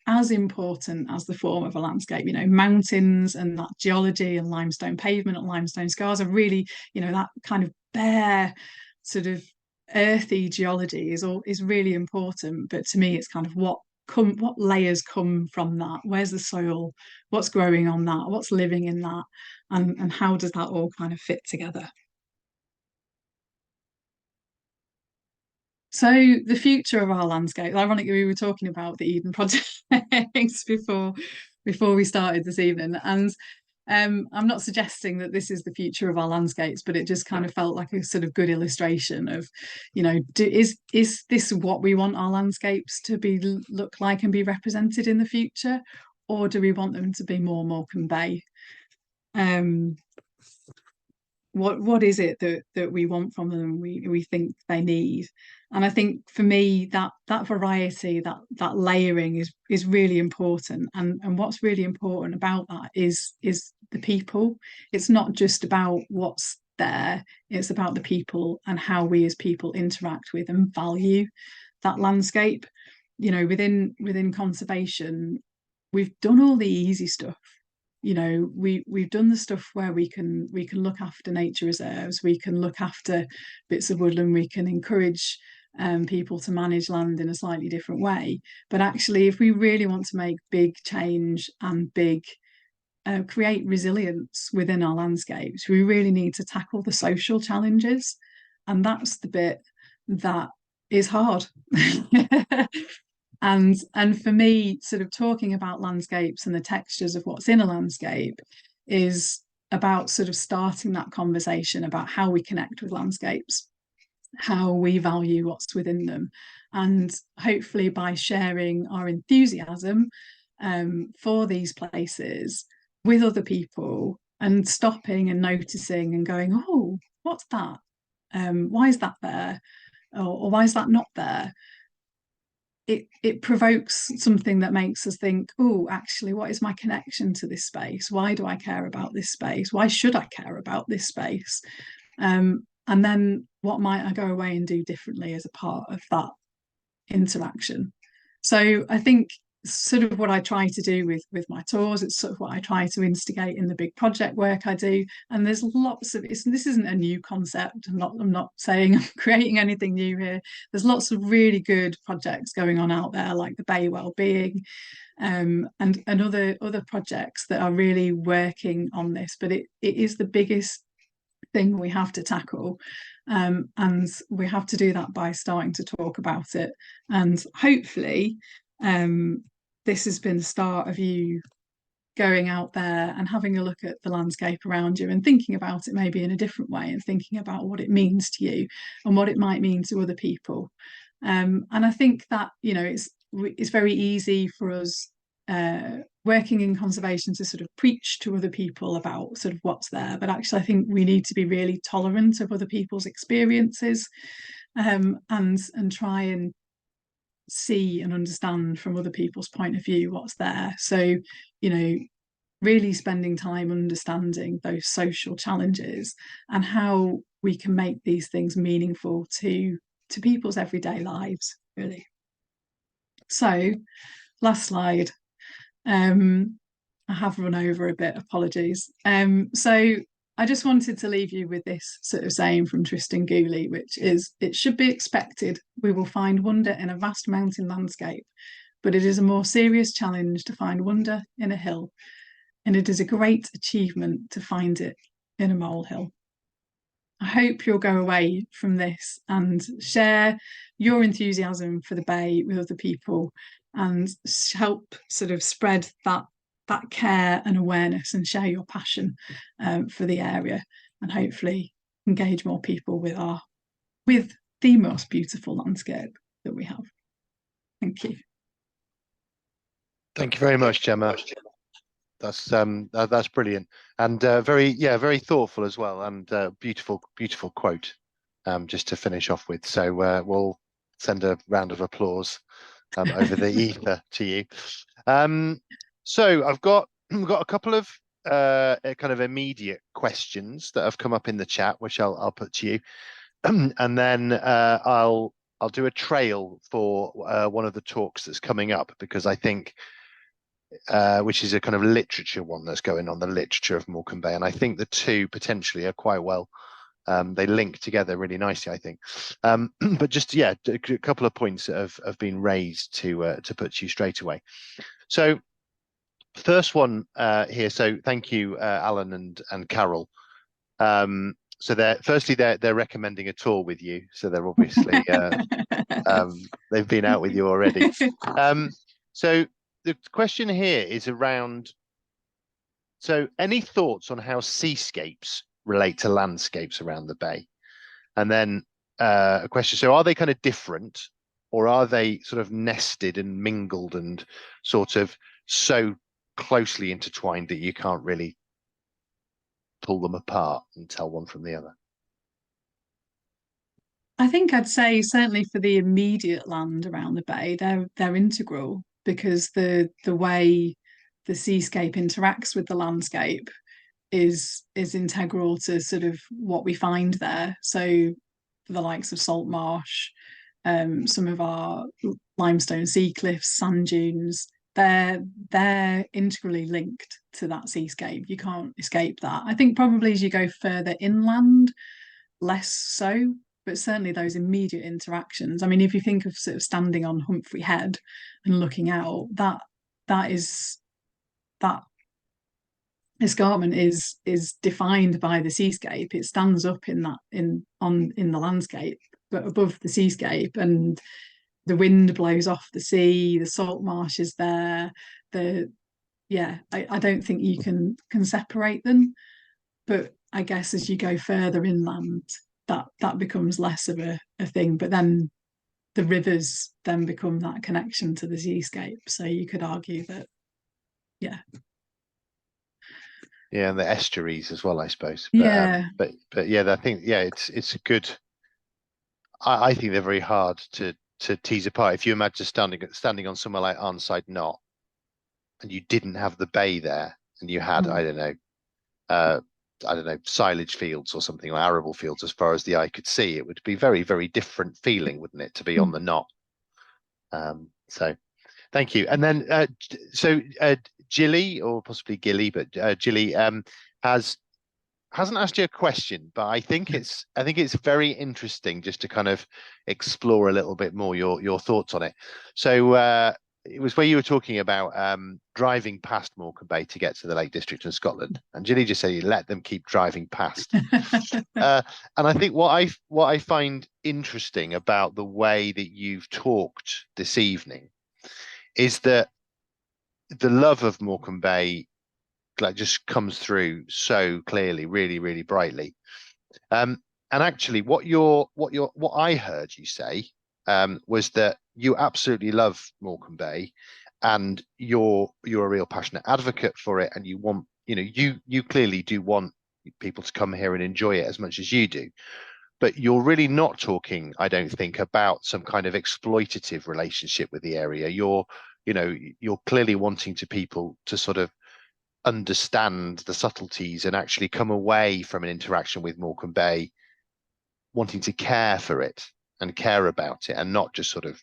as important as the form of a landscape. You know, mountains and that geology and limestone pavement and limestone scars are really, you know, that kind of bare sort of earthy geology is really important. But to me, it's kind of what layers come from that. Where's the soil? What's growing on that? What's living in that? And how does that all kind of fit together? So the future of our landscape, ironically, we were talking about the Eden project before we started this evening. And I'm not suggesting that this is the future of our landscapes, but it just kind of felt like a sort of good illustration of, you know, is this what we want our landscapes to be look like and be represented in the future? Or do we want them to be more Morecambe Bay? what is it that we want from them, we think they need. And I think for me that variety, that layering is really important. And what's really important about that is the people. It's not just about what's there, it's about the people and how we as people interact with and value that landscape. Within conservation, we've done all the easy stuff. We've done the stuff where we can look after nature reserves, we can look after bits of woodland, we can encourage people to manage land in a slightly different way. But actually, if we really want to make big change and create resilience within our landscapes, we really need to tackle the social challenges, and that's the bit that is hard. And for me, sort of talking about landscapes and the textures of what's in a landscape is about sort of starting that conversation about how we connect with landscapes, how we value what's within them, and hopefully by sharing our enthusiasm for these places with other people, and stopping and noticing and going, oh, what's that? Why is that there? Or why is that not there? It provokes something that makes us think, oh, actually, what is my connection to this space? Why do I care about this space? Why should I care about this space? And then what might I go away and do differently as a part of that interaction? So I think sort of what I try to do with my tours, it's sort of what I try to instigate in the big project work I do. And there's lots of this isn't a new concept. I'm not saying I'm creating anything new here. There's lots of really good projects going on out there, like the Bay Wellbeing, and other projects that are really working on this. But it is the biggest thing we have to tackle, and we have to do that by starting to talk about it. And hopefully this has been the start of you going out there and having a look at the landscape around you and thinking about it maybe in a different way, and thinking about what it means to you and what it might mean to other people. And I think that it's very easy for us working in conservation to sort of preach to other people about sort of what's there, but actually I think we need to be really tolerant of other people's experiences, and try and see and understand from other people's point of view what's there. So really spending time understanding those social challenges and how we can make these things meaningful to people's everyday lives, really. So last slide. I have run over a bit, apologies. So I just wanted to leave you with this sort of saying from Tristan Gooley, which is, it should be expected we will find wonder in a vast mountain landscape, but it is a more serious challenge to find wonder in a hill, and it is a great achievement to find it in a molehill. I hope you'll go away from this and share your enthusiasm for the Bay with other people, and help sort of spread that care and awareness, and share your passion for the area, and hopefully engage more people with the most beautiful landscape that we have. Thank you. Thank you very much, Gemma. That's brilliant, and very thoughtful as well, and beautiful quote just to finish off with. So we'll send a round of applause over the ether to you. So we've got a couple of kind of immediate questions that have come up in the chat, which I'll put to you, and then I'll do a trail for one of the talks that's coming up, because I think which is a kind of literature one that's going on, the literature of Morecambe Bay, and I think the two potentially are quite well. They link together really nicely, I think. But just a couple of points that have been raised to put to you straight away. So first one here. So thank you, Alan and Carol. So they're recommending a tour with you. So they're obviously they've been out with you already. So the question here is around, so any thoughts on how seascapes relate to landscapes around the Bay? And then a question, so are they kind of different, or are they sort of nested and mingled and sort of so closely intertwined that you can't really pull them apart and tell one from the other? I think I'd say certainly for the immediate land around the bay, they're integral because the way the seascape interacts with the landscape is integral to sort of what we find there. So the likes of salt marsh, some of our limestone sea cliffs, sand dunes, they're integrally linked to that seascape. You can't escape that. I think probably as you go further inland, less so, but certainly those immediate interactions. I mean, if you think of sort of standing on Humphrey Head and looking out, that is that escarpment is defined by the seascape. It stands up in the landscape, but above the seascape, and the wind blows off the sea. The salt marsh is there. I don't think you can separate them. But I guess as you go further inland, that becomes less of a thing. But then the rivers then become that connection to the seascape. So you could argue that, yeah. Yeah, and the estuaries as well, I suppose. Yeah. But yeah, I think it's a good. I think they're very hard to tease apart. If you imagine standing on somewhere like Arnside Knot, and you didn't have the bay there, and you had I don't know, silage fields or something, or arable fields as far as the eye could see, it would be very, very different feeling, wouldn't it, to be on the knot? So thank you. And then Gilly, or possibly Gilly, but Gilly hasn't asked you a question, but I think it's very interesting just to kind of explore a little bit more your thoughts on it. So it was where you were talking about driving past Morecambe Bay to get to the Lake District in Scotland, and Ginny just said you let them keep driving past. And I think what I find interesting about the way that you've talked this evening is that the love of Morecambe Bay like just comes through so clearly, really, really brightly. And actually, what I heard you say was that you absolutely love Morecambe Bay, and you're a real passionate advocate for it, and you want, you clearly do want people to come here and enjoy it as much as you do. But you're really not talking, I don't think, about some kind of exploitative relationship with the area. You're clearly wanting people to sort of understand the subtleties and actually come away from an interaction with Morecambe Bay wanting to care for it and care about it, and not just sort of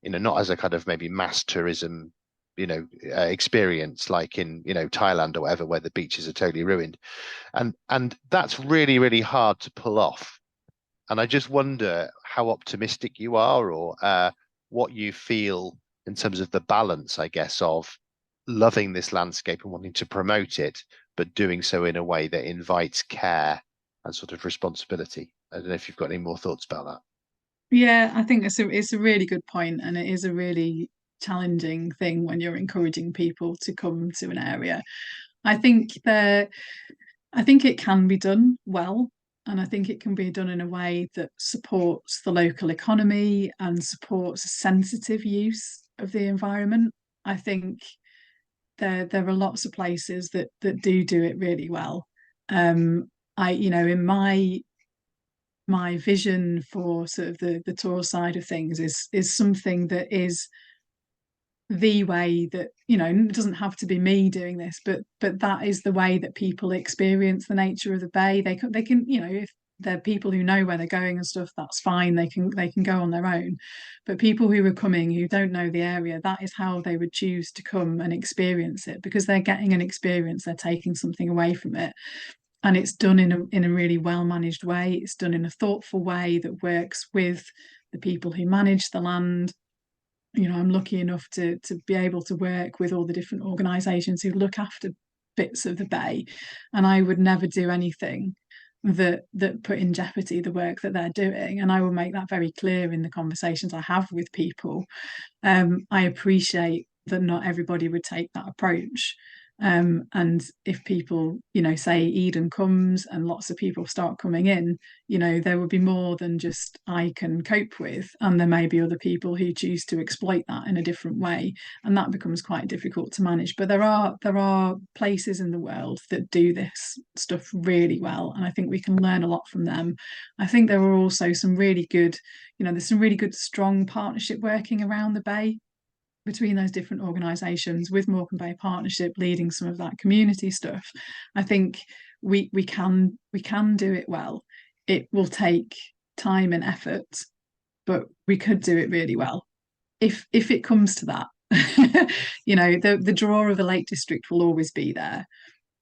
not as a kind of maybe mass tourism experience like in Thailand or whatever, where the beaches are totally ruined, and that's really, really hard to pull off. And I just wonder how optimistic you are, or what you feel in terms of the balance, I guess, of loving this landscape and wanting to promote it, but doing so in a way that invites care and sort of responsibility. I don't know if you've got any more thoughts about that. Yeah, I think it's a really good point, and it is a really challenging thing when you're encouraging people to come to an area. I think I think it can be done well, and I think it can be done in a way that supports the local economy and supports a sensitive use of the environment. I think there are lots of places that do it really well. In my vision for sort of the tour side of things is something that is the way that, it doesn't have to be me doing this, but that is the way that people experience the nature of the bay. They can if they're people who know where they're going and stuff, that's fine, they can go on their own. But people who are coming who don't know the area, that is how they would choose to come and experience it, because they're getting an experience, they're taking something away from it. And it's done in a really well managed way. It's done in a thoughtful way that works with the people who manage the land. I'm lucky enough to be able to work with all the different organisations who look after bits of the bay, and I would never do anything that put in jeopardy the work that they're doing. And I will make that very clear in the conversations I have with people. I appreciate that not everybody would take that approach. And if people, say Eden comes and lots of people start coming in, there would be more than just I can cope with. And there may be other people who choose to exploit that in a different way. And that becomes quite difficult to manage. But there are places in the world that do this stuff really well. And I think we can learn a lot from them. I think there are also some really good, there's some really good, strong partnership working around the Bay between those different organisations, with Morecambe Bay Partnership leading some of that community stuff. I think we can do it well. It will take time and effort, but we could do it really well if it comes to that. The draw of the Lake District will always be there.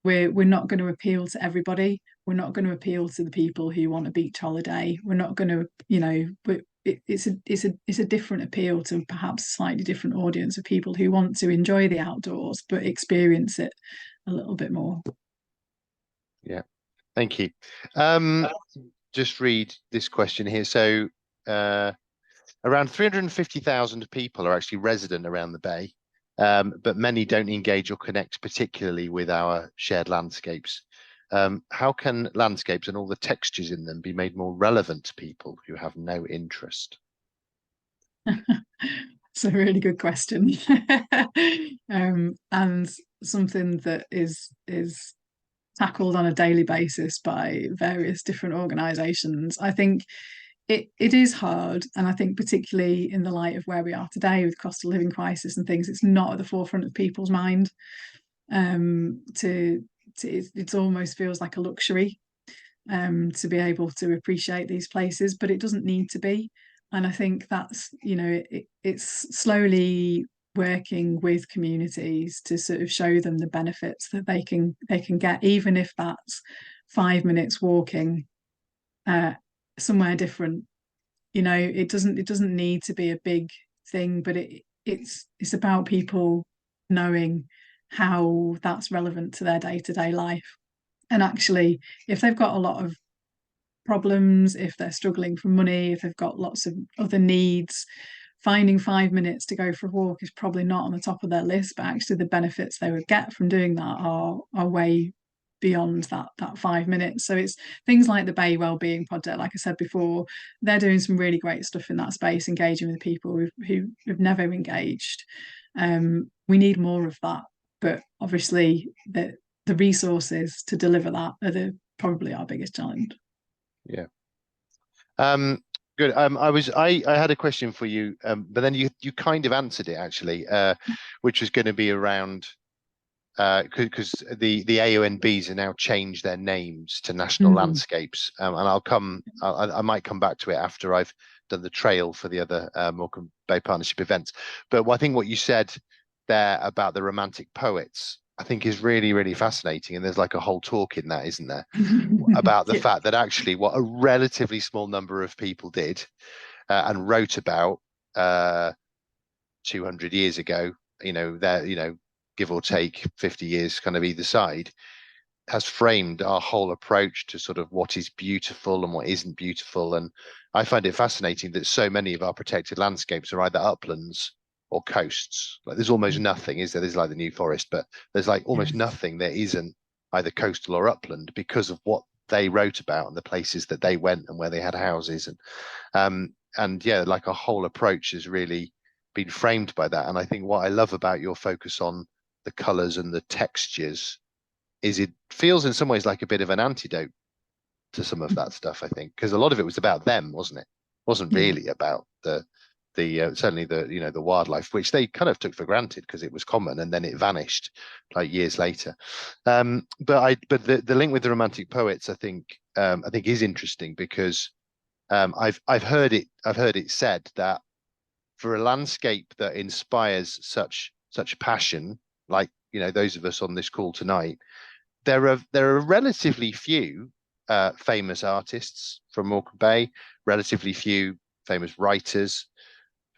We're not going to appeal to everybody. We're not going to appeal to the people who want a beach holiday. We're not going to, it's a different appeal to perhaps a slightly different audience of people who want to enjoy the outdoors but experience it a little bit more. Yeah, thank you. Just read this question here. So around 350,000 people are actually resident around the Bay, but many don't engage or connect particularly with our shared landscapes. How can landscapes and all the textures in them be made more relevant to people who have no interest? It's a really good question. And something that is tackled on a daily basis by various different organisations. I think it is hard, and I think particularly in the light of where we are today with cost of living crisis and things, it's not at the forefront of people's mind. It almost feels like a luxury to be able to appreciate these places, but it doesn't need to be. And I think that's, it's slowly working with communities to sort of show them the benefits that they can get, even if that's 5 minutes walking somewhere different. It doesn't need to be a big thing, but it's about people knowing how that's relevant to their day-to-day life. And actually, if they've got a lot of problems, if they're struggling for money, if they've got lots of other needs, finding 5 minutes to go for a walk is probably not on the top of their list, but actually the benefits they would get from doing that are way beyond that 5 minutes. So it's things like the Bay Wellbeing Project, like I said before, they're doing some really great stuff in that space, engaging with people who've never engaged. We need more of that, but obviously the resources to deliver that are probably our biggest challenge. Yeah. Good. I had a question for you, but then you kind of answered it actually, which was going to be around because the AONBs are now changed their names to national landscapes, and I might come back to it after I've done the trail for the other Morecambe Bay Partnership events. But I think what you said there about the romantic poets, I think is really, really fascinating. And there's like a whole talk in that, isn't there? About the fact that actually what a relatively small number of people did and wrote about 200 years ago, give or take 50 years kind of either side, has framed our whole approach to sort of what is beautiful and what isn't beautiful. And I find it fascinating that so many of our protected landscapes are either uplands or coasts. Like there's almost nothing, is there? There's like the New Forest, but there's like almost nothing that isn't either coastal or upland because of what they wrote about and the places that they went and where they had houses. And yeah, like a whole approach has really been framed by that. And I think what I love about your focus on the colors and the textures is it feels in some ways like a bit of an antidote to some of that stuff, I think, because a lot of it was about them, wasn't it? It wasn't really about the certainly the the wildlife, which they kind of took for granted because it was common, and then it vanished like years later. But the link with the romantic poets, I think is interesting because I've heard it said that for a landscape that inspires such passion, like those of us on this call tonight, there are relatively few famous artists from Morecambe Bay, relatively few famous writers,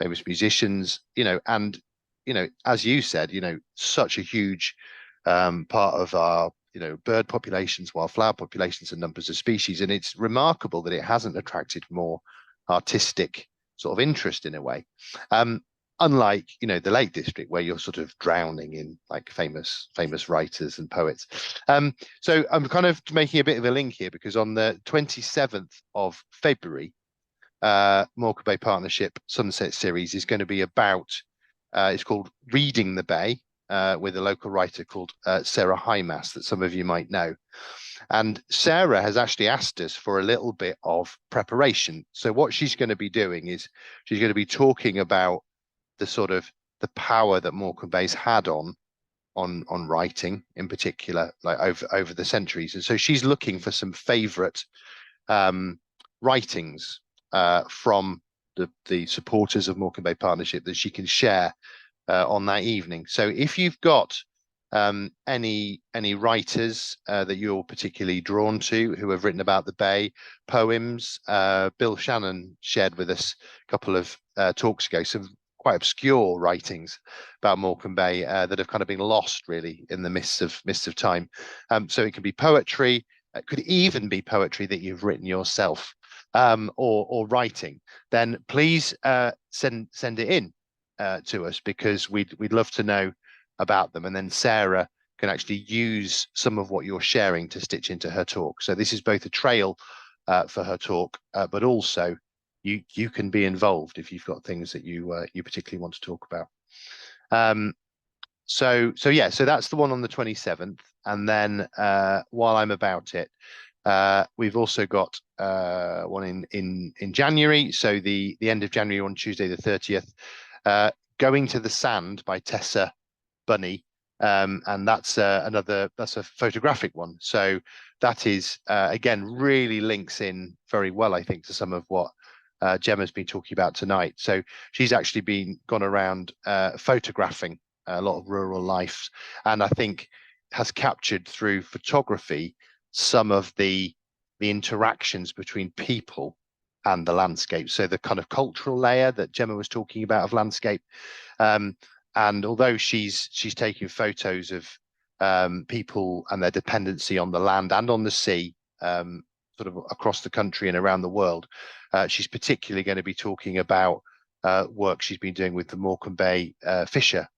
famous musicians, and as you said, such a huge part of our bird populations, wildflower populations, and numbers of species, and it's remarkable that it hasn't attracted more artistic sort of interest in a way. unlike, you know, the Lake District, where you're sort of drowning in like famous writers and poets. So I'm kind of making a bit of a link here, because on the 27th of February, Morecambe Bay Partnership Sunset Series is going to be about, it's called Reading the Bay, with a local writer called Sarah Hymas, that some of you might know. And Sarah has actually asked us for a little bit of preparation. So what she's going to be doing is she's going to be talking about the sort of the power that Morecambe Bay's had on writing in particular, like over the centuries. And so she's looking for some favorite writings from the supporters of Morecambe Bay Partnership that she can share on that evening. So if you've got any writers that you're particularly drawn to who have written about the Bay, poems, Bill Shannon shared with us a couple of talks ago some quite obscure writings about Morecambe Bay that have kind of been lost really in the mists of time. So it can be poetry, it could even be poetry that you've written yourself, or writing. Then please send it in to us, because we'd love to know about them, and then Sarah can actually use some of what you're sharing to stitch into her talk. So this is both a trail for her talk, but also you can be involved if you've got things that you particularly want to talk about. So yeah, so that's the one on the 27th, and then while I'm about it, we've also got one in January. So the end of January, on Tuesday the 30th, Going to the Sand by Tessa Bunny, and that's a photographic one. So that is again really links in very well, I think, to some of what Gemma's been talking about tonight. So she's actually gone around photographing a lot of rural life, and I think has captured through photography some of the interactions between people and the landscape. So the kind of cultural layer that Gemma was talking about of landscape. And although she's taking photos of people and their dependency on the land and on the sea, sort of across the country and around the world, she's particularly going to be talking about work she's been doing with the Morecambe Bay fisher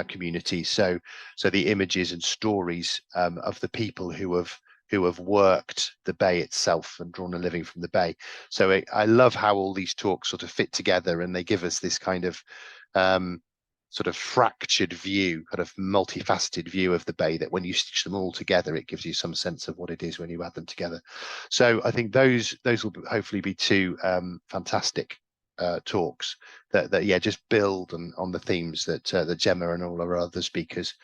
community. So the images and stories of the people who have worked the bay itself and drawn a living from the bay. So I love how all these talks sort of fit together, and they give us this kind of sort of fractured view, kind of multifaceted view of the bay, that when you stitch them all together, it gives you some sense of what it is when you add them together. So I think those will hopefully be two fantastic talks that yeah, just build on the themes that Gemma and all our other speakers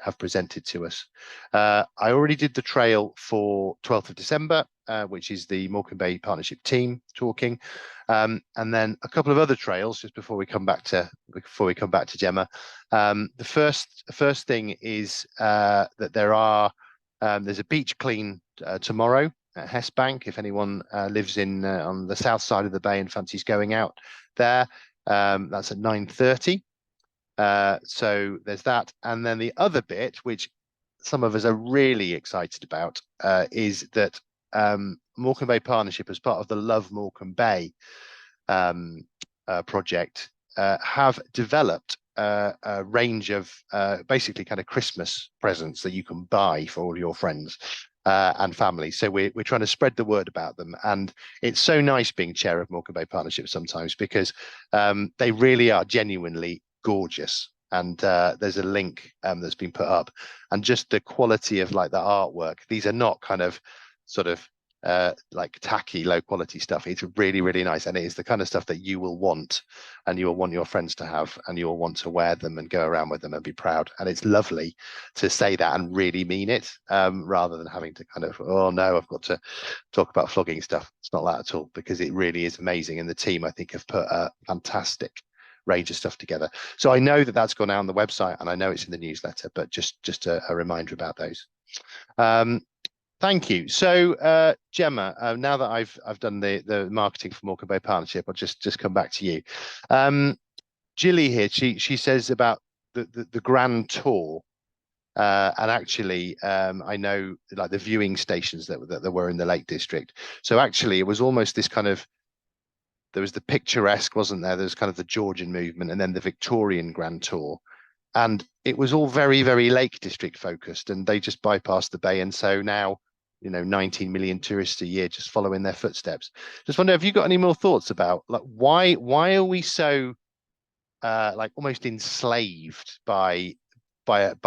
have presented to us. I already did the trail for 12th of December, which is the Morecambe Bay Partnership team talking, and then a couple of other trails just before we come back to Gemma. The first thing is that there's a beach clean tomorrow at Hess Bank. If anyone lives on the south side of the bay and fancies going out there, that's at 9:30. So there's that, and then the other bit, which some of us are really excited about, is that Morecambe Bay Partnership, as part of the Love Morecambe Bay project, have developed a range of basically kind of Christmas presents that you can buy for all your friends and family. So we're trying to spread the word about them, and it's so nice being chair of Morecambe Bay Partnership sometimes, because they really are genuinely gorgeous. And there's a link that's been put up, and just the quality of like the artwork. These are not kind of sort of like tacky low quality stuff. It's really, really nice, and it is the kind of stuff that you will want, and you will want your friends to have, and you will want to wear them and go around with them and be proud. And it's lovely to say that and really mean it, rather than having to kind of, oh no, I've got to talk about flogging stuff. It's not that at all, because it really is amazing, and the team, I think, have put a fantastic range of stuff together. So I know that that's gone out on the website, and I know it's in the newsletter, but just a reminder about those. Thank you. So Gemma, now that I've done the marketing for Morecambe Bay Partnership, I'll just come back to you. Jilly here, she says about the grand tour, and actually I know like the viewing stations that there were in the Lake District. So actually it was almost this kind of the picturesque, wasn't there? There was kind of the Georgian movement, and then the Victorian Grand Tour, and it was all very, very Lake District focused, and they just bypassed the bay, and so now, 19 million tourists a year just follow in their footsteps. Just wonder, have you got any more thoughts about like why are we so like almost enslaved by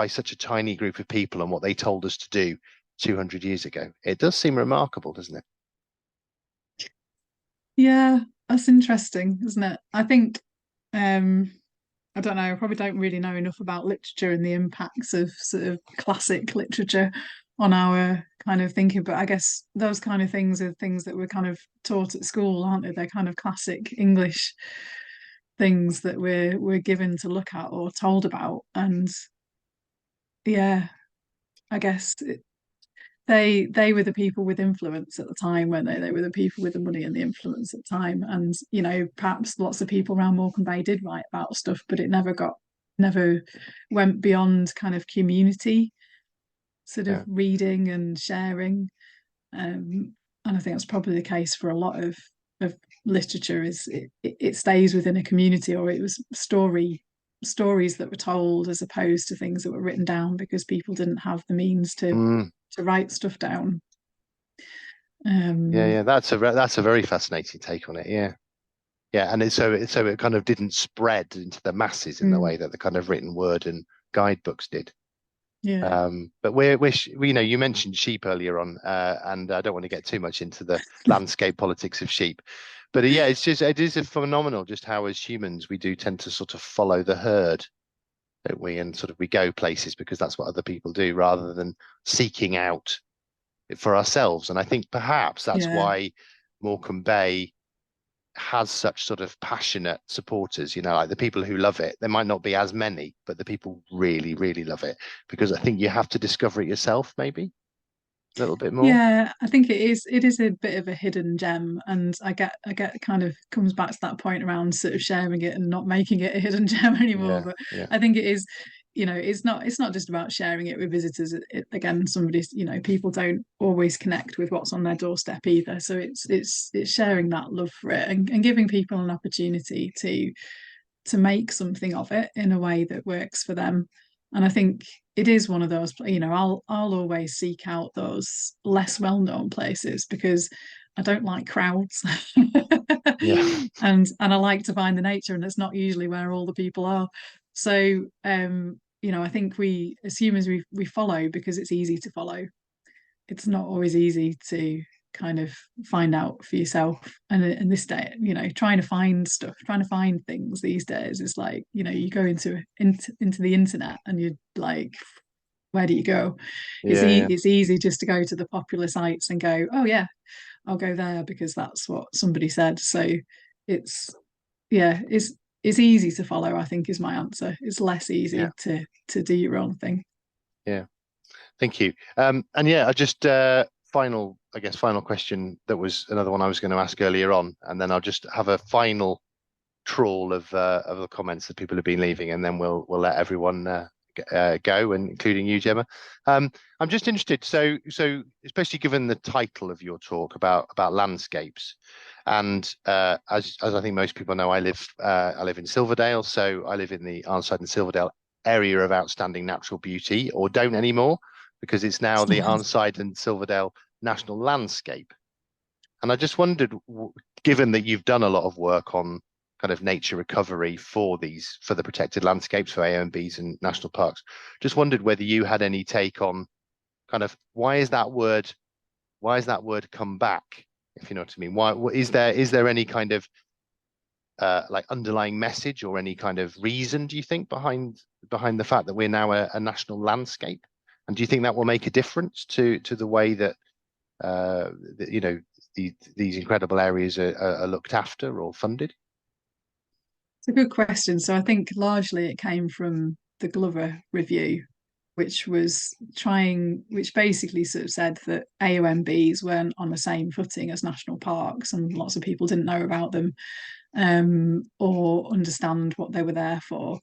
such a tiny group of people and what they told us to do 200 years ago? It does seem remarkable, doesn't it? Yeah, that's interesting, isn't it? I think I don't know, I probably don't really know enough about literature and the impacts of sort of classic literature on our kind of thinking, but I guess those kind of things are things that we're kind of taught at school, aren't they? They're kind of classic English things that we're given to look at or told about. And yeah, I guess they were the people with influence at the time, weren't they? They were the people with the money and the influence at the time. And perhaps lots of people around Morecambe Bay did write about stuff, but it never went beyond kind of community sort of Yeah. reading and sharing. And I think that's probably the case for a lot of literature. Is it stays within a community, or it was stories that were told as opposed to things that were written down because people didn't have the means Mm, to write stuff down. yeah, Um, yeah, that's a very fascinating take on it. Yeah, yeah, and so it kind of didn't spread into the masses in the mm, way that the kind of written word and guidebooks did. yeah, But you mentioned sheep earlier on, and I don't want to get too much into the landscape politics of sheep, but yeah, it is a phenomenal just how as humans we do tend to sort of follow the herd, don't we? And sort of we go places because that's what other people do rather than seeking out it for ourselves. And I think perhaps that's yeah, why Morecambe Bay has such sort of passionate supporters, like the people who love it. There might not be as many, but the people really, really love it because I think you have to discover it yourself, maybe a little bit more. yeah. I think it is a bit of a hidden gem, and I get kind of comes back to that point around sort of sharing it and not making it a hidden gem anymore. Yeah, But yeah, I think it is. It's not just about sharing it with visitors. Again, people don't always connect with what's on their doorstep either. So it's sharing that love for it and giving people an opportunity to make something of it in a way that works for them. And I think it is one of those, I'll always seek out those less well-known places because I don't like crowds. yeah, and I like to find the nature, and it's not usually where all the people are. So I think we as humans we follow because it's easy to follow. It's not always easy to kind of find out for yourself. And in this day, trying to find stuff, trying to find things these days is like, you go into the internet and you're like, where do you go? yeah, yeah, It's easy just to go to the popular sites and go, oh yeah, I'll go there because that's what somebody said. So it's yeah, it's easy to follow, I think is my answer. It's less yeah, easy to do your own thing. yeah. Thank you. And yeah, I just final question. That was another one I was going to ask earlier on, and then I'll just have a final trawl of the comments that people have been leaving, and then we'll let everyone go, and including you, Gemma. I'm just interested. So especially given the title of your talk about landscapes, and as I think most people know, I live in Silverdale, so I live in the Arnside and Silverdale area of outstanding natural beauty, or don't anymore because it's now the Arnside and Silverdale National Landscape. And I just wondered, given that you've done a lot of work on kind of nature recovery for the protected landscapes for AONBs and national parks, just wondered whether you had any take on kind of why is that word come back, if you know what I mean? Why is there any kind of like underlying message or any kind of reason, do you think, behind the fact that we're now a national landscape? And do you think that will make a difference to the way that uh, these incredible areas are looked after or funded? It's a good question. So I think largely it came from the Glover review, which basically sort of said that AONBs weren't on the same footing as national parks, and lots of people didn't know about them or understand what they were there for.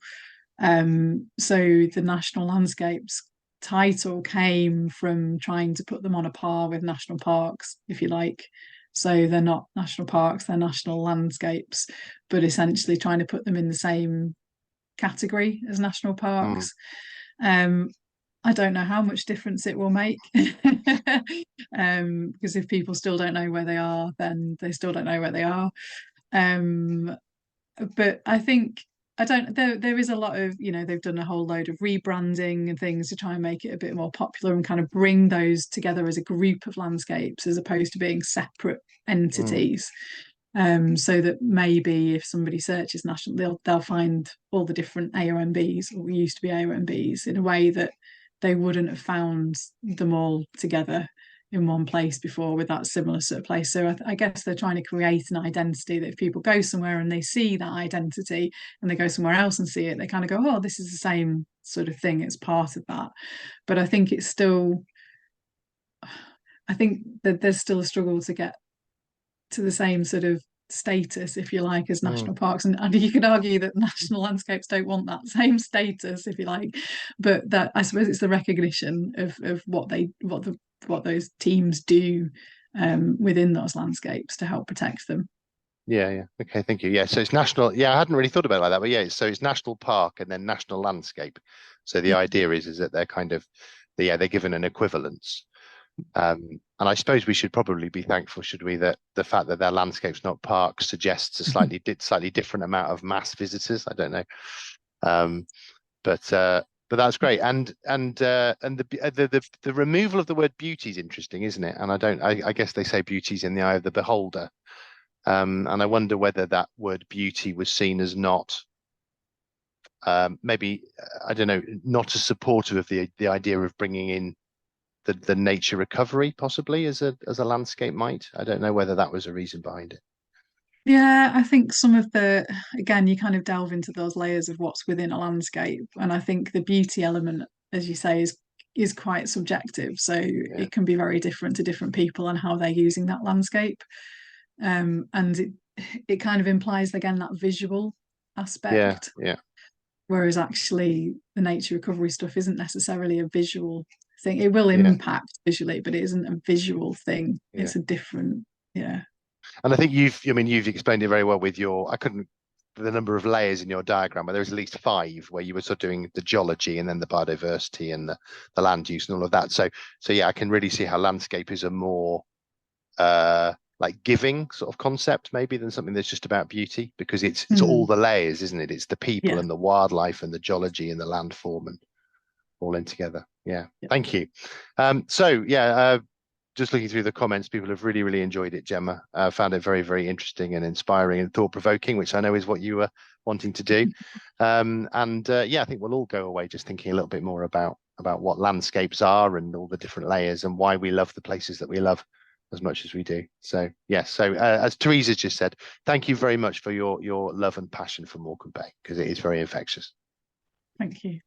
So the national landscapes title came from trying to put them on a par with national parks, if you like. So they're not national parks, they're national landscapes, but essentially trying to put them in the same category as national parks. I don't know how much difference it will make because if people still don't know where they are, then they still don't know where they are. But I think there is a lot of, they've done a whole load of rebranding and things to try and make it a bit more popular and kind of bring those together as a group of landscapes as opposed to being separate entities. So that maybe if somebody searches national, they'll find all the different AOMBs, or used to be AOMBs, in a way that they wouldn't have found them all together in one place before with that similar sort of place. So I guess they're trying to create an identity that if people go somewhere and they see that identity and they go somewhere else and see it, they kind of go, oh, this is the same sort of thing. It's part of that. But I think that there's still a struggle to get to the same sort of status, if you like, as national parks, and you could argue that national landscapes don't want that same status, if you like, but that, I suppose, it's the recognition of what those teams do within those landscapes to help protect them. Yeah. Okay, thank you. Yeah, so it's national. Yeah, I hadn't really thought about it like that, but yeah, so it's national park and then national landscape. So the idea is that they're kind of, they're given an equivalence. And I suppose we should probably be thankful, should we, that the fact that their landscapes, not parks, suggests a slightly different amount of mass visitors. I don't know, but that's great. And the removal of the word beauty is interesting, isn't it? And I guess they say beauty's in the eye of the beholder. And I wonder whether that word beauty was seen as not, maybe, I don't know, not as supportive of the idea of bringing in the nature recovery, possibly, as a landscape might. I don't know whether that was a reason behind it. Yeah, I think some of again, you kind of delve into those layers of what's within a landscape, and I think the beauty element, as you say, is quite subjective. So it can be very different to different people and how they're using that landscape. And it kind of implies, again, that visual aspect. Yeah. Whereas actually the nature recovery stuff isn't necessarily a visual thing. It will impact visually, but it isn't a visual thing. It's a different, And I think you've explained it very well with the number of layers in your diagram, where there's at least 5 where you were sort of doing the geology and then the biodiversity and the land use and all of that. So yeah, I can really see how landscape is a more like giving sort of concept maybe than something that's just about beauty, because it's all the layers, isn't it? It's the people and the wildlife and the geology and the landform and all in together. Yeah. Thank you. Just looking through the comments, people have really, really enjoyed it, Gemma. Found it very, very interesting and inspiring and thought-provoking, which I know is what you were wanting to do. I think we'll all go away just thinking a little bit more about what landscapes are and all the different layers and why we love the places that we love as much as we do. So yes, as Teresa just said, thank you very much for your love and passion for Morecambe Bay, because it is very infectious. Thank you.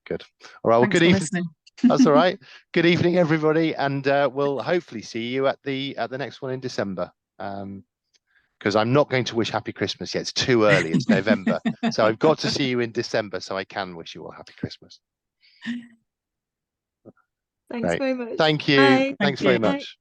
Good. All right. Well, good evening. That's all right. Good evening, everybody, and we'll hopefully see you at the next one in December. Because I'm not going to wish Happy Christmas yet. It's too early. It's November, so I've got to see you in December, so I can wish you all Happy Christmas. Thanks very much. Thank you. Bye. Thanks very much.